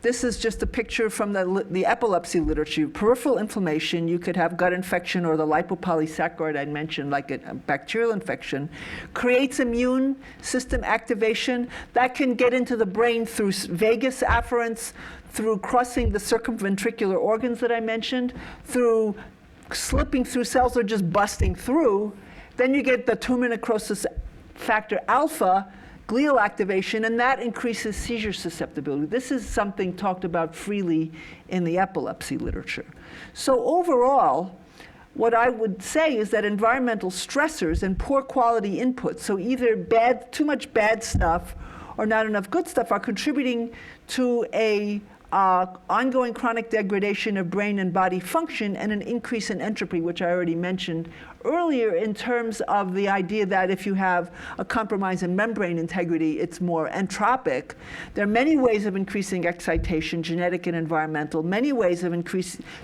this is just a picture from the epilepsy literature. Peripheral inflammation, you could have gut infection or the lipopolysaccharide I mentioned, like a bacterial infection, creates immune system activation. That can get into the brain through vagus afferents, through crossing the circumventricular organs that I mentioned, through slipping through cells or just busting through. Then you get the tumor necrosis factor alpha, glial activation, and that increases seizure susceptibility. This is something talked about freely in the epilepsy literature. So overall, what I would say is that environmental stressors and poor quality inputs, so either too much bad stuff or not enough good stuff, are contributing to a ongoing chronic degradation of brain and body function and an increase in entropy, which I already mentioned earlier, in terms of the idea that if you have a compromise in membrane integrity, it's more entropic. There are many ways of increasing excitation, genetic and environmental, many ways of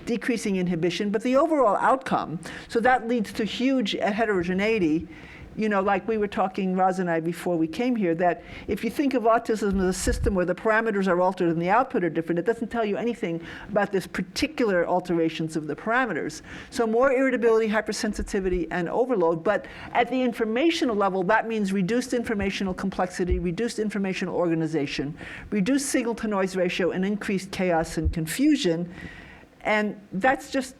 decreasing inhibition, but the overall outcome, so that leads to huge heterogeneity. Like we were talking, Roz and I, before we came here, that if you think of autism as a system where the parameters are altered and the output are different, it doesn't tell you anything about this particular alterations of the parameters. So more irritability, hypersensitivity, and overload. But at the informational level, that means reduced informational complexity, reduced informational organization, reduced signal-to-noise ratio, and increased chaos and confusion. And that's just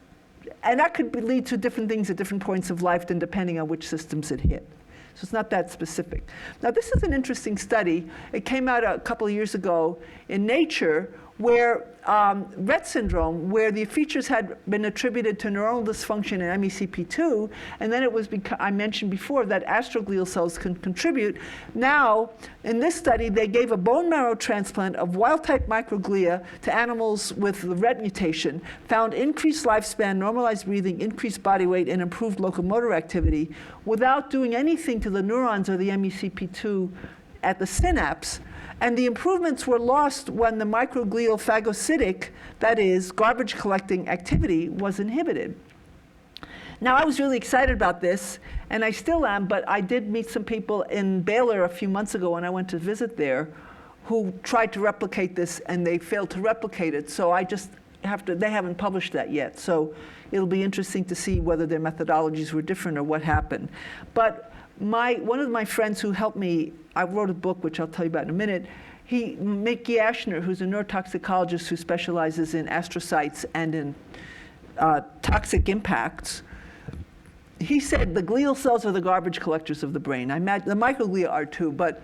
And that could lead to different things at different points of life, then depending on which systems it hit. So it's not that specific. Now, this is an interesting study. It came out a couple of years ago in Nature, where Rett syndrome, where the features had been attributed to neuronal dysfunction in MECP2, and then it was, I mentioned before, that astroglial cells can contribute. Now, in this study, they gave a bone marrow transplant of wild-type microglia to animals with the Rett mutation, found increased lifespan, normalized breathing, increased body weight, and improved locomotor activity without doing anything to the neurons or the MECP2 at the synapse. And the improvements were lost when the microglial phagocytic, that is, garbage collecting activity, was inhibited. Now, I was really excited about this, and I still am, but I did meet some people in Baylor a few months ago when I went to visit there who tried to replicate this, and they failed to replicate it. So I just they haven't published that yet. So it'll be interesting to see whether their methodologies were different or what happened. But one of my friends who helped me, I wrote a book, which I'll tell you about in a minute. Mickey Ashner, who's a neurotoxicologist who specializes in astrocytes and in toxic impacts, he said the glial cells are the garbage collectors of the brain. I imagine the microglia are too, but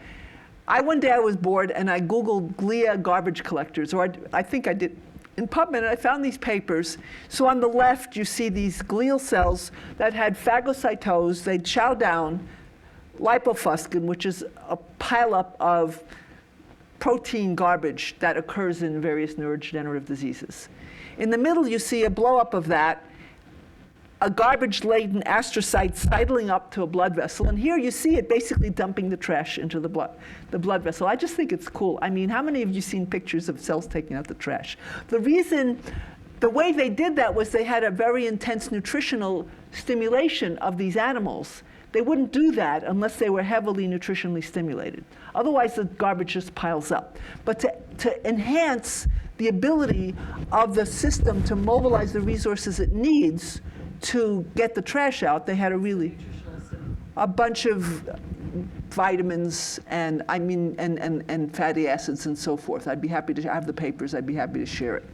one day I was bored and I Googled glia garbage collectors, or I think I did in PubMed, and I found these papers. So on the left, you see these glial cells that had phagocytose. They'd chow down lipofuscin, which is a pileup of protein garbage that occurs in various neurodegenerative diseases. In the middle, you see a blow-up of that, a garbage-laden astrocyte sidling up to a blood vessel. And here you see it basically dumping the trash into the blood vessel. I just think it's cool. I mean, how many of you seen pictures of cells taking out the trash? The way they did that was they had a very intense nutritional stimulation of these animals. They wouldn't do that unless they were heavily nutritionally stimulated. Otherwise, the garbage just piles up. But to enhance the ability of the system to mobilize the resources it needs to get the trash out, they had a bunch of vitamins and fatty acids and so forth. I'd be happy to have the papers. I'd be happy to share it.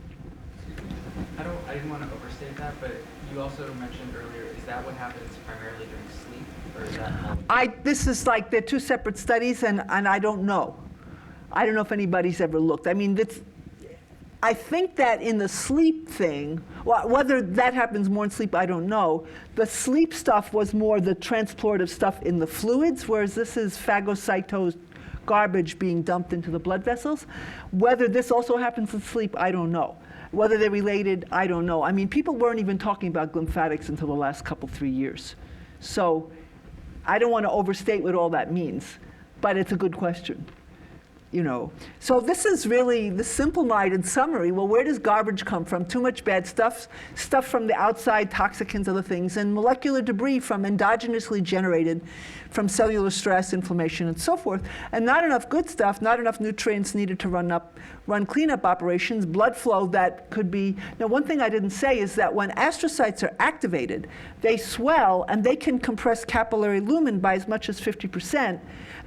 I didn't want to overstate that, but you also mentioned earlier, is that what happens primarily during sleep, or is that? This is like, they're two separate studies, and I don't know. I don't know if anybody's ever looked. I mean, I think that in the sleep thing, whether that happens more in sleep, I don't know. The sleep stuff was more the transportive stuff in the fluids, whereas this is phagocytosed garbage being dumped into the blood vessels. Whether this also happens in sleep, I don't know. Whether they're related, I don't know. I mean, people weren't even talking about lymphatics until the last 3 years. So I don't want to overstate what all that means, but it's a good question. So this is really the simple-minded summary. Well, where does garbage come from? Too much bad stuff from the outside, toxicants, other things, and molecular debris from endogenously generated from cellular stress, inflammation, and so forth. And not enough good stuff, not enough nutrients needed to run cleanup operations, blood flow that could be. Now, one thing I didn't say is that when astrocytes are activated, they swell and they can compress capillary lumen by as much as 50%.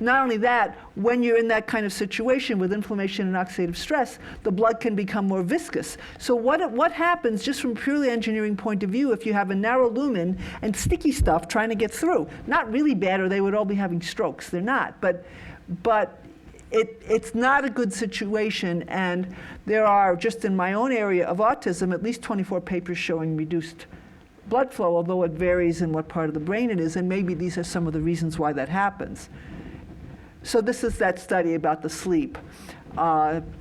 Not only that, when you're in that kind of situation with inflammation and oxidative stress, the blood can become more viscous. So what happens, just from a purely engineering point of view, if you have a narrow lumen and sticky stuff trying to get through? Not really bad, or they would all be having strokes. They're not. But it's not a good situation, and there are, just in my own area of autism, at least 24 papers showing reduced blood flow, although it varies in what part of the brain it is, and maybe these are some of the reasons why that happens. So this is that study about the sleep.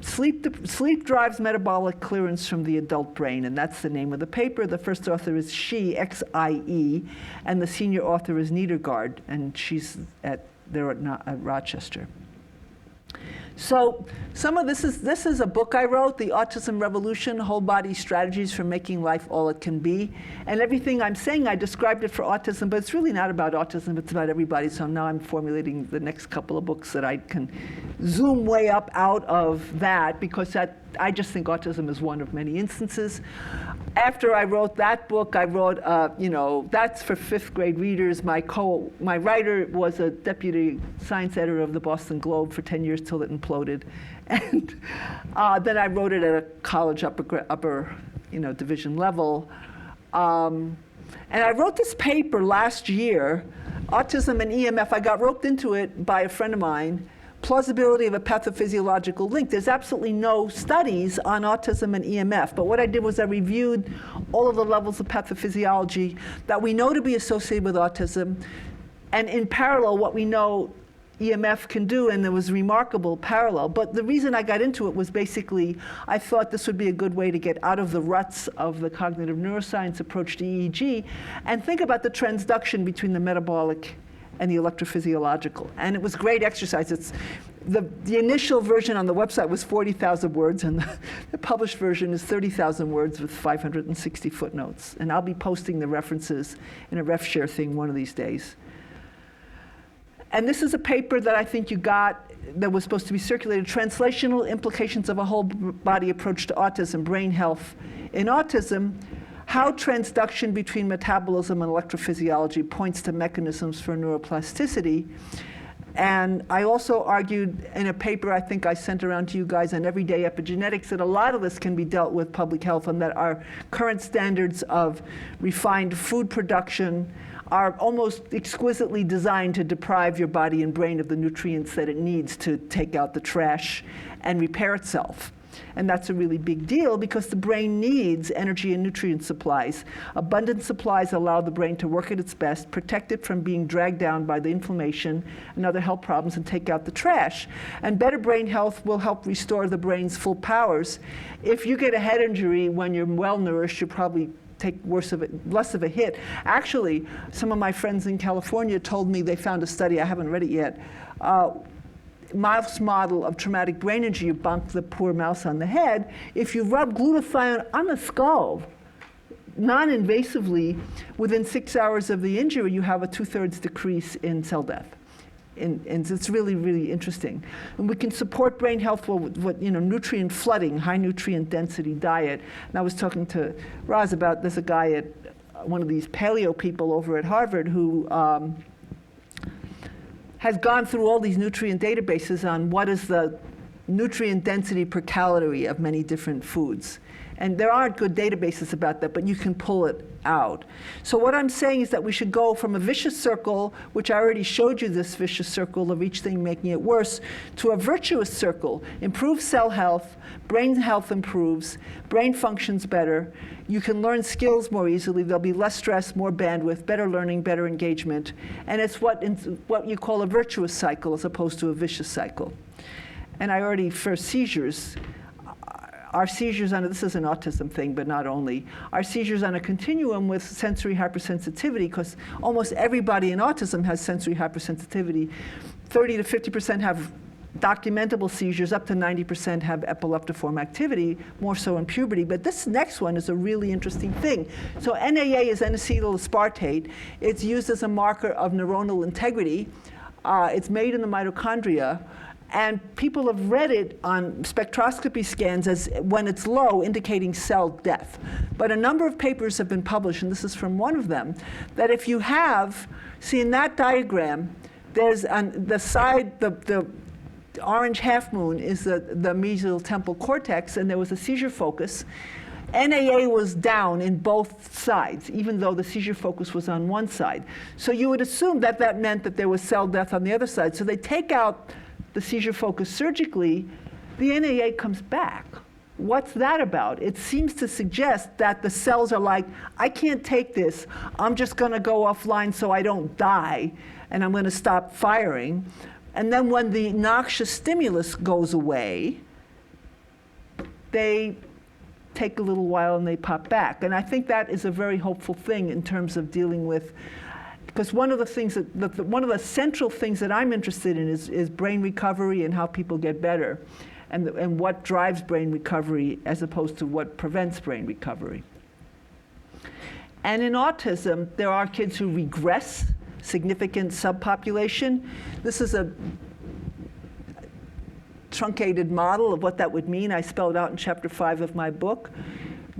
Sleep drives metabolic clearance from the adult brain, and that's the name of the paper. The first author is Xie, X-I-E, and the senior author is Niedergard, and she's at Rochester. So some of this is a book I wrote, The Autism Revolution, Whole Body Strategies for Making Life All It Can Be. And everything I'm saying, I described it for autism, but it's really not about autism, it's about everybody. So now I'm formulating the next couple of books that I can zoom way up out of that, because I just think autism is one of many instances. After I wrote that book, I wrote, that's for 5th grade readers. My writer was a deputy science editor of the Boston Globe for 10 years till it imploded. And then I wrote it at a college upper division level. And I wrote this paper last year, Autism and EMF. I got roped into it by a friend of mine. Plausibility of a pathophysiological link. There's absolutely no studies on autism and EMF, but what I did was I reviewed all of the levels of pathophysiology that we know to be associated with autism, and in parallel what we know EMF can do, and there was remarkable parallel. But the reason I got into it was basically I thought this would be a good way to get out of the ruts of the cognitive neuroscience approach to EEG and think about the transduction between the metabolic and the electrophysiological. And it was great exercise. It's the initial version on the website was 40,000 words, and the published version is 30,000 words with 560 footnotes. And I'll be posting the references in a RefShare thing one of these days. And this is a paper that I think you got that was supposed to be circulated, Translational Implications of a Whole Body Approach to Autism, Brain Health in Autism, How Transduction Between Metabolism and Electrophysiology Points to Mechanisms for Neuroplasticity. And I also argued in a paper I think I sent around to you guys on everyday epigenetics that a lot of this can be dealt with public health, and that our current standards of refined food production are almost exquisitely designed to deprive your body and brain of the nutrients that it needs to take out the trash and repair itself. And that's a really big deal because the brain needs energy and nutrient supplies. Abundant supplies allow the brain to work at its best, protect it from being dragged down by the inflammation and other health problems, and take out the trash. And better brain health will help restore the brain's full powers. If you get a head injury when you're well nourished, you probably take less of a hit. Actually, some of my friends in California told me they found a study, I haven't read it yet, mouse model of traumatic brain injury. You bonk the poor mouse on the head. If you rub glutathione on the skull, non-invasively, within 6 hours of the injury, you have a 2/3 decrease in cell death. And it's really, really interesting. And we can support brain health with nutrient flooding, high nutrient density diet. And I was talking to Roz about, there's a guy at one of these paleo people over at Harvard who has gone through all these nutrient databases on what is the nutrient density per calorie of many different foods. And there aren't good databases about that, but you can pull it out. So what I'm saying is that we should go from a vicious circle, which I already showed you this vicious circle of each thing making it worse, to a virtuous circle. Improve cell health, brain health improves, brain functions better, you can learn skills more easily, there'll be less stress, more bandwidth, better learning, better engagement. And it's what you call a virtuous cycle as opposed to a vicious cycle. And I already, for seizures, our seizures on, this is an autism thing, but not only, our seizures on a continuum with sensory hypersensitivity, because almost everybody in autism has sensory hypersensitivity. 30 to 50% have documentable seizures, up to 90% have epileptiform activity, more so in puberty. But this next one is a really interesting thing. So NAA is N-acetyl aspartate. It's used as a marker of neuronal integrity. It's made in the mitochondria. And people have read it on spectroscopy scans as when it's low, indicating cell death. But a number of papers have been published, and this is from one of them, that if you have, see in that diagram, there's on the side, the orange half moon is the mesial temporal cortex, and there was a seizure focus. NAA was down in both sides, even though the seizure focus was on one side. So you would assume that that meant that there was cell death on the other side. So they take out the seizure focus surgically, the NAA comes back. What's that about? It seems to suggest that the cells are like, I can't take this. I'm just going to go offline so I don't die, and I'm going to stop firing. And then when the noxious stimulus goes away, they take a little while and they pop back. And I think that is a very hopeful thing in terms of dealing with, because one of the things that, one of the central things that I'm interested in is brain recovery and how people get better, and what drives brain recovery as opposed to what prevents brain recovery. And in autism, there are kids who regress, significant subpopulation. This is a truncated model of what that would mean. I spelled out in chapter 5 of my book.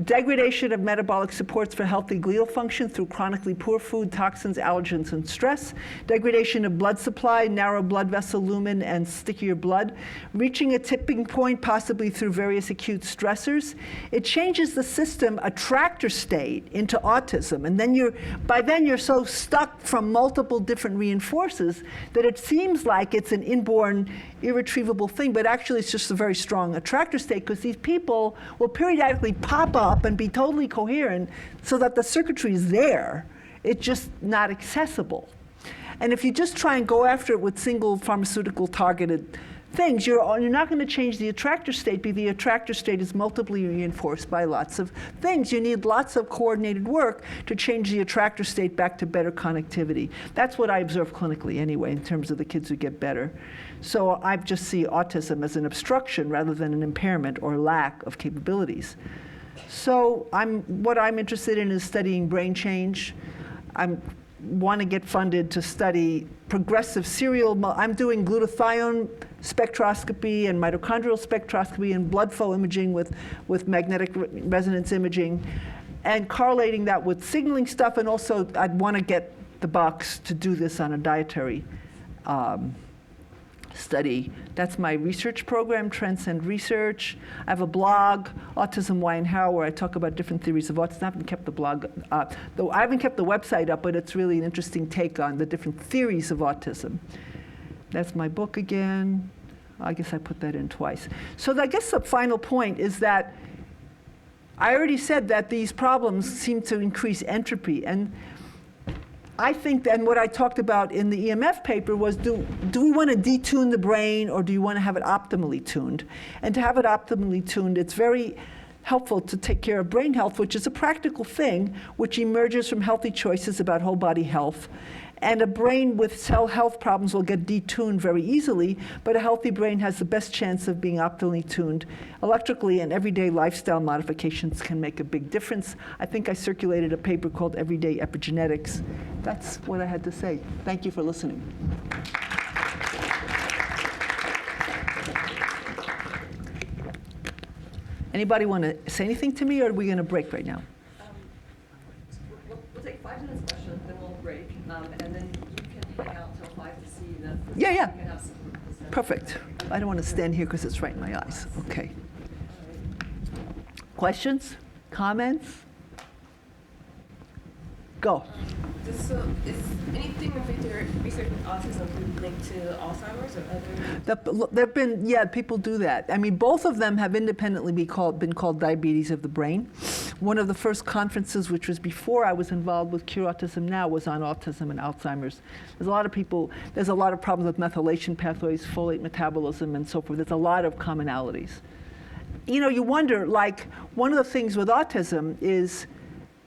Degradation of metabolic supports for healthy glial function through chronically poor food, toxins, allergens, and stress. Degradation of blood supply, narrow blood vessel lumen, and stickier blood. Reaching a tipping point, possibly through various acute stressors. It changes the system attractor state into autism. And then by then you're so stuck from multiple different reinforcers that it seems like it's an inborn, irretrievable thing, but actually it's just a very strong attractor state, because these people will periodically pop up and be totally coherent so that the circuitry is there. It's just not accessible. And if you just try and go after it with single pharmaceutical targeted things, you're not going to change the attractor state, because the attractor state is multiply reinforced by lots of things. You need lots of coordinated work to change the attractor state back to better connectivity. That's what I observe clinically anyway, in terms of the kids who get better. So I just see autism as an obstruction rather than an impairment or lack of capabilities. So what I'm interested in is studying brain change. I want to get funded to study progressive serial. I'm doing glutathione spectroscopy and mitochondrial spectroscopy and blood flow imaging with magnetic resonance imaging, and correlating that with signaling stuff. And also I'd want to get the box to do this on a dietary study. That's my research program, Transcend Research. I have a blog, Autism, Why and How, where I talk about different theories of autism. I haven't kept the blog up, though I haven't kept the website up, but it's really an interesting take on the different theories of autism. That's my book again. I guess I put that in twice. So I guess the final point is that I already said that these problems seem to increase entropy. And I think that what I talked about in the EMF paper was, do we want to detune the brain, or do you want to have it optimally tuned? And to have it optimally tuned, it's very helpful to take care of brain health, which is a practical thing, which emerges from healthy choices about whole body health. And a brain with cell health problems will get detuned very easily, but a healthy brain has the best chance of being optimally tuned electrically, and everyday lifestyle modifications can make a big difference. I think I circulated a paper called Everyday Epigenetics. That's what I had to say. Thank you for listening. Anybody want to say anything to me, or are we going to break right now? We'll take 5 minutes question, then we'll break, and then you can hang out till 5 to see the. Yeah. You can have some discussion. Perfect. I don't want to stand here because it's right in my eyes. Okay. Questions? Comments? Go. So is anything with your research with autism linked to Alzheimer's or other? There've been, yeah, people do that. I mean, both of them have independently been called diabetes of the brain. One of the first conferences, which was before I was involved with Cure Autism Now, was on autism and Alzheimer's. There's a lot of problems with methylation pathways, folate metabolism, and so forth. There's a lot of commonalities. You know, you wonder, like, one of the things with autism is,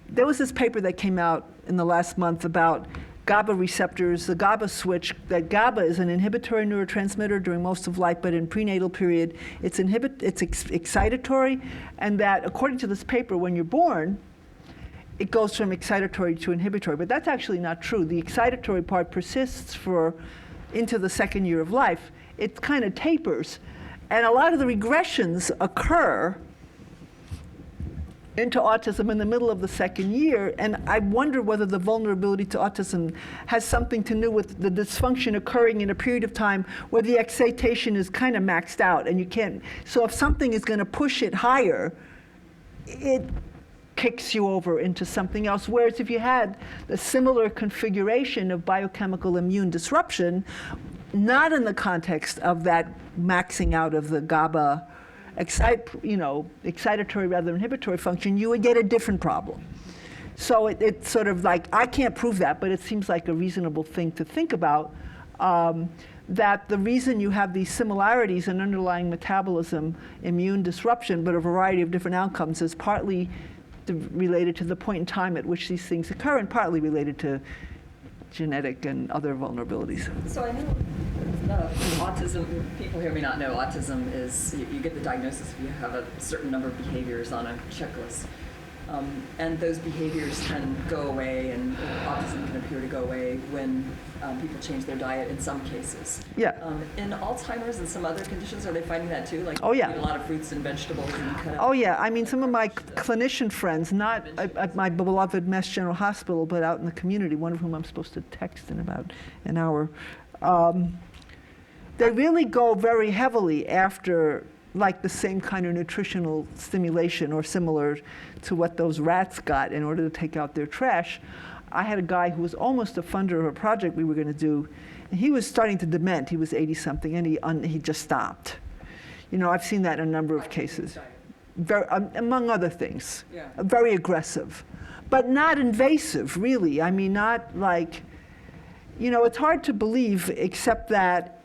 there was this paper that came out in the last month about GABA receptors, the GABA switch, that GABA is an inhibitory neurotransmitter during most of life, but in prenatal period, it's excitatory, and that according to this paper, when you're born, it goes from excitatory to inhibitory. But that's actually not true. The excitatory part persists into the second year of life. It kind of tapers. And a lot of the regressions occur into autism in the middle of the second year, and I wonder whether the vulnerability to autism has something to do with the dysfunction occurring in a period of time where the excitation is kind of maxed out, and you can't. So if something is going to push it higher, it kicks you over into something else. Whereas if you had the similar configuration of biochemical immune disruption, not in the context of that maxing out of the GABA excitatory rather than inhibitory function, you would get a different problem. So it's sort of like, I can't prove that, but it seems like a reasonable thing to think about, that the reason you have these similarities in underlying metabolism, immune disruption, but a variety of different outcomes is partly related to the point in time at which these things occur, and partly related to genetic and other vulnerabilities. So I know autism, people here may not know, autism is, you get the diagnosis if you have a certain number of behaviors on a checklist. And those behaviors can go away, and autism can appear to go away when people change their diet in some cases. Yeah. In Alzheimer's and some other conditions, are they finding that too? Like, oh, yeah. Eat a lot of fruits and vegetables and cut out. Oh, yeah. I mean, some of my clinician friends, not at my beloved Mass General Hospital, but out in the community, one of whom I'm supposed to text in about an hour, they really go very heavily after like the same kind of nutritional stimulation or similar to what those rats got in order to take out their trash. I had a guy who was almost a funder of a project we were going to do, and he was starting to dement. He was 80-something, and he just stopped. You know, I've seen that in a number of cases. Very, among other things. Yeah. Very aggressive, but not invasive, really. I mean, not like, you know, it's hard to believe, except that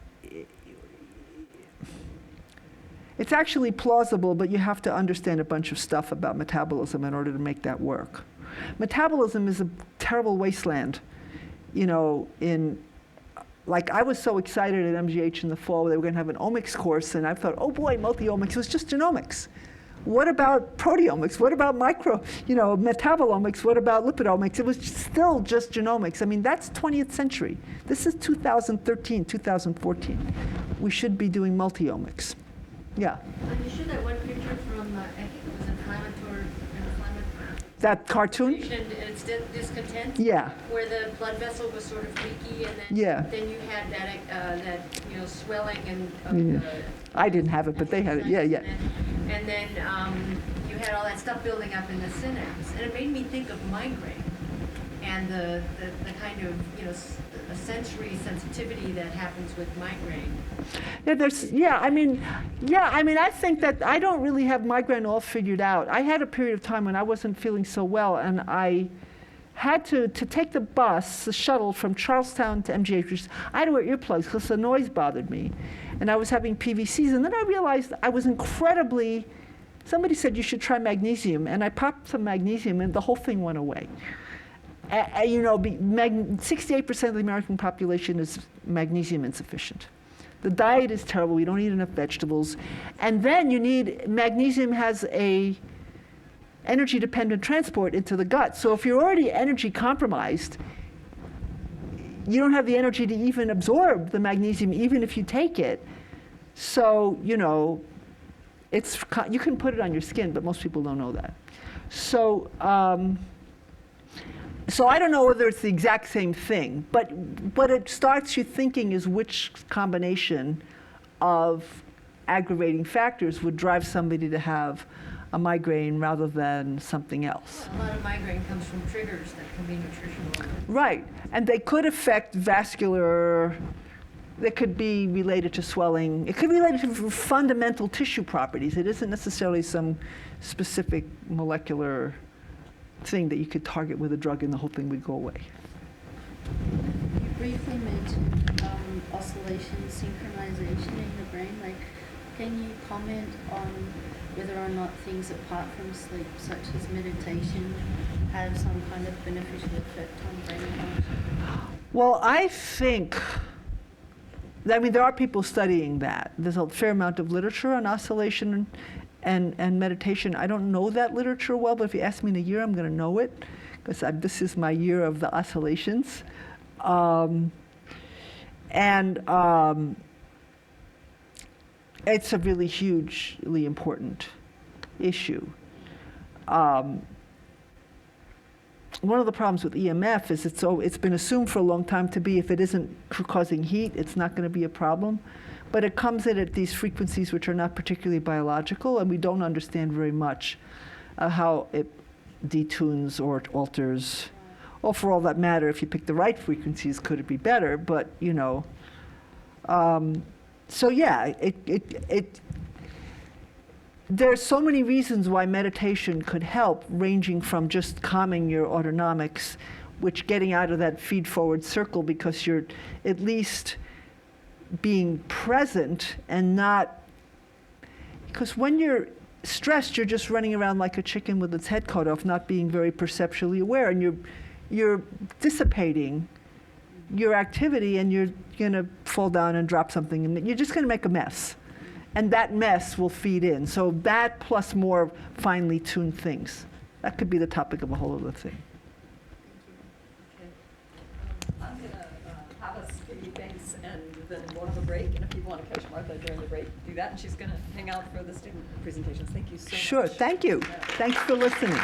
it's actually plausible, but you have to understand a bunch of stuff about metabolism in order to make that work. Metabolism is a terrible wasteland. You know, like I was so excited at MGH in the fall, they were going to have an omics course, and I thought, oh boy, multi-omics was just genomics. What about proteomics? What about metabolomics? What about lipidomics? It was still just genomics. I mean, that's 20th century. This is 2013, 2014. We should be doing multi-omics. Yeah. You showed that one picture from, I think it was inflammatory. That cartoon? And it's discontent. Yeah. Where the blood vessel was sort of leaky, and then Yeah. then you had that swelling and. I didn't have it, but they had it. Yeah, yeah. And then you had all that stuff building up in the synapse, and it made me think of migraine, and the kind of a sensory sensitivity that happens with migraine. Yeah, I mean, I think that I don't really have migraine all figured out. I had a period of time when I wasn't feeling so well, and I had to take the bus, the shuttle from Charlestown to MGH, which I had to wear earplugs because the noise bothered me. And I was having PVCs, and then I realized I was somebody said you should try magnesium, and I popped some magnesium, and the whole thing went away. 68% of the American population is magnesium insufficient. The diet is terrible. We don't eat enough vegetables. And then magnesium has a energy-dependent transport into the gut. So if you're already energy compromised, you don't have the energy to even absorb the magnesium, even if you take it. So, you can put it on your skin, but most people don't know that. So, so I don't know whether it's the exact same thing, but what it starts you thinking is which combination of aggravating factors would drive somebody to have a migraine rather than something else. A lot of migraine comes from triggers that can be nutritional. Right, and they could affect vascular, they could be related to swelling, it could be related to fundamental tissue properties. It isn't necessarily some specific molecular thing that you could target with a drug and the whole thing would go away. You briefly mentioned oscillation synchronization in the brain. Can you comment on whether or not things apart from sleep, such as meditation, have some kind of beneficial effect on brain function? Well, I think, there are people studying that. There's a fair amount of literature on oscillation and meditation. I don't know that literature well, but if you ask me in a year, I'm going to know it, because this is my year of the oscillations. It's a really hugely important issue. One of the problems with EMF is it's been assumed for a long time to be if it isn't causing heat, it's not going to be a problem. But it comes in at these frequencies which are not particularly biological, and we don't understand very much how it detunes or it alters. Or for all that matter, if you pick the right frequencies, could it be better? But, so yeah, there's so many reasons why meditation could help, ranging from just calming your autonomics, which getting out of that feed-forward circle because you're at least being present and not, because when you're stressed, you're just running around like a chicken with its head cut off, not being very perceptually aware, and you're dissipating your activity, and you're going to fall down and drop something, and you're just going to make a mess. And that mess will feed in. So that plus more finely tuned things. That could be the topic of a whole other thing. I'm going to have us give you thanks, and then we'll have a break. And if people want to catch Martha during the break, do that. And she's going to hang out for the student presentations. Thank you so much. Sure, thank you. Thanks for listening.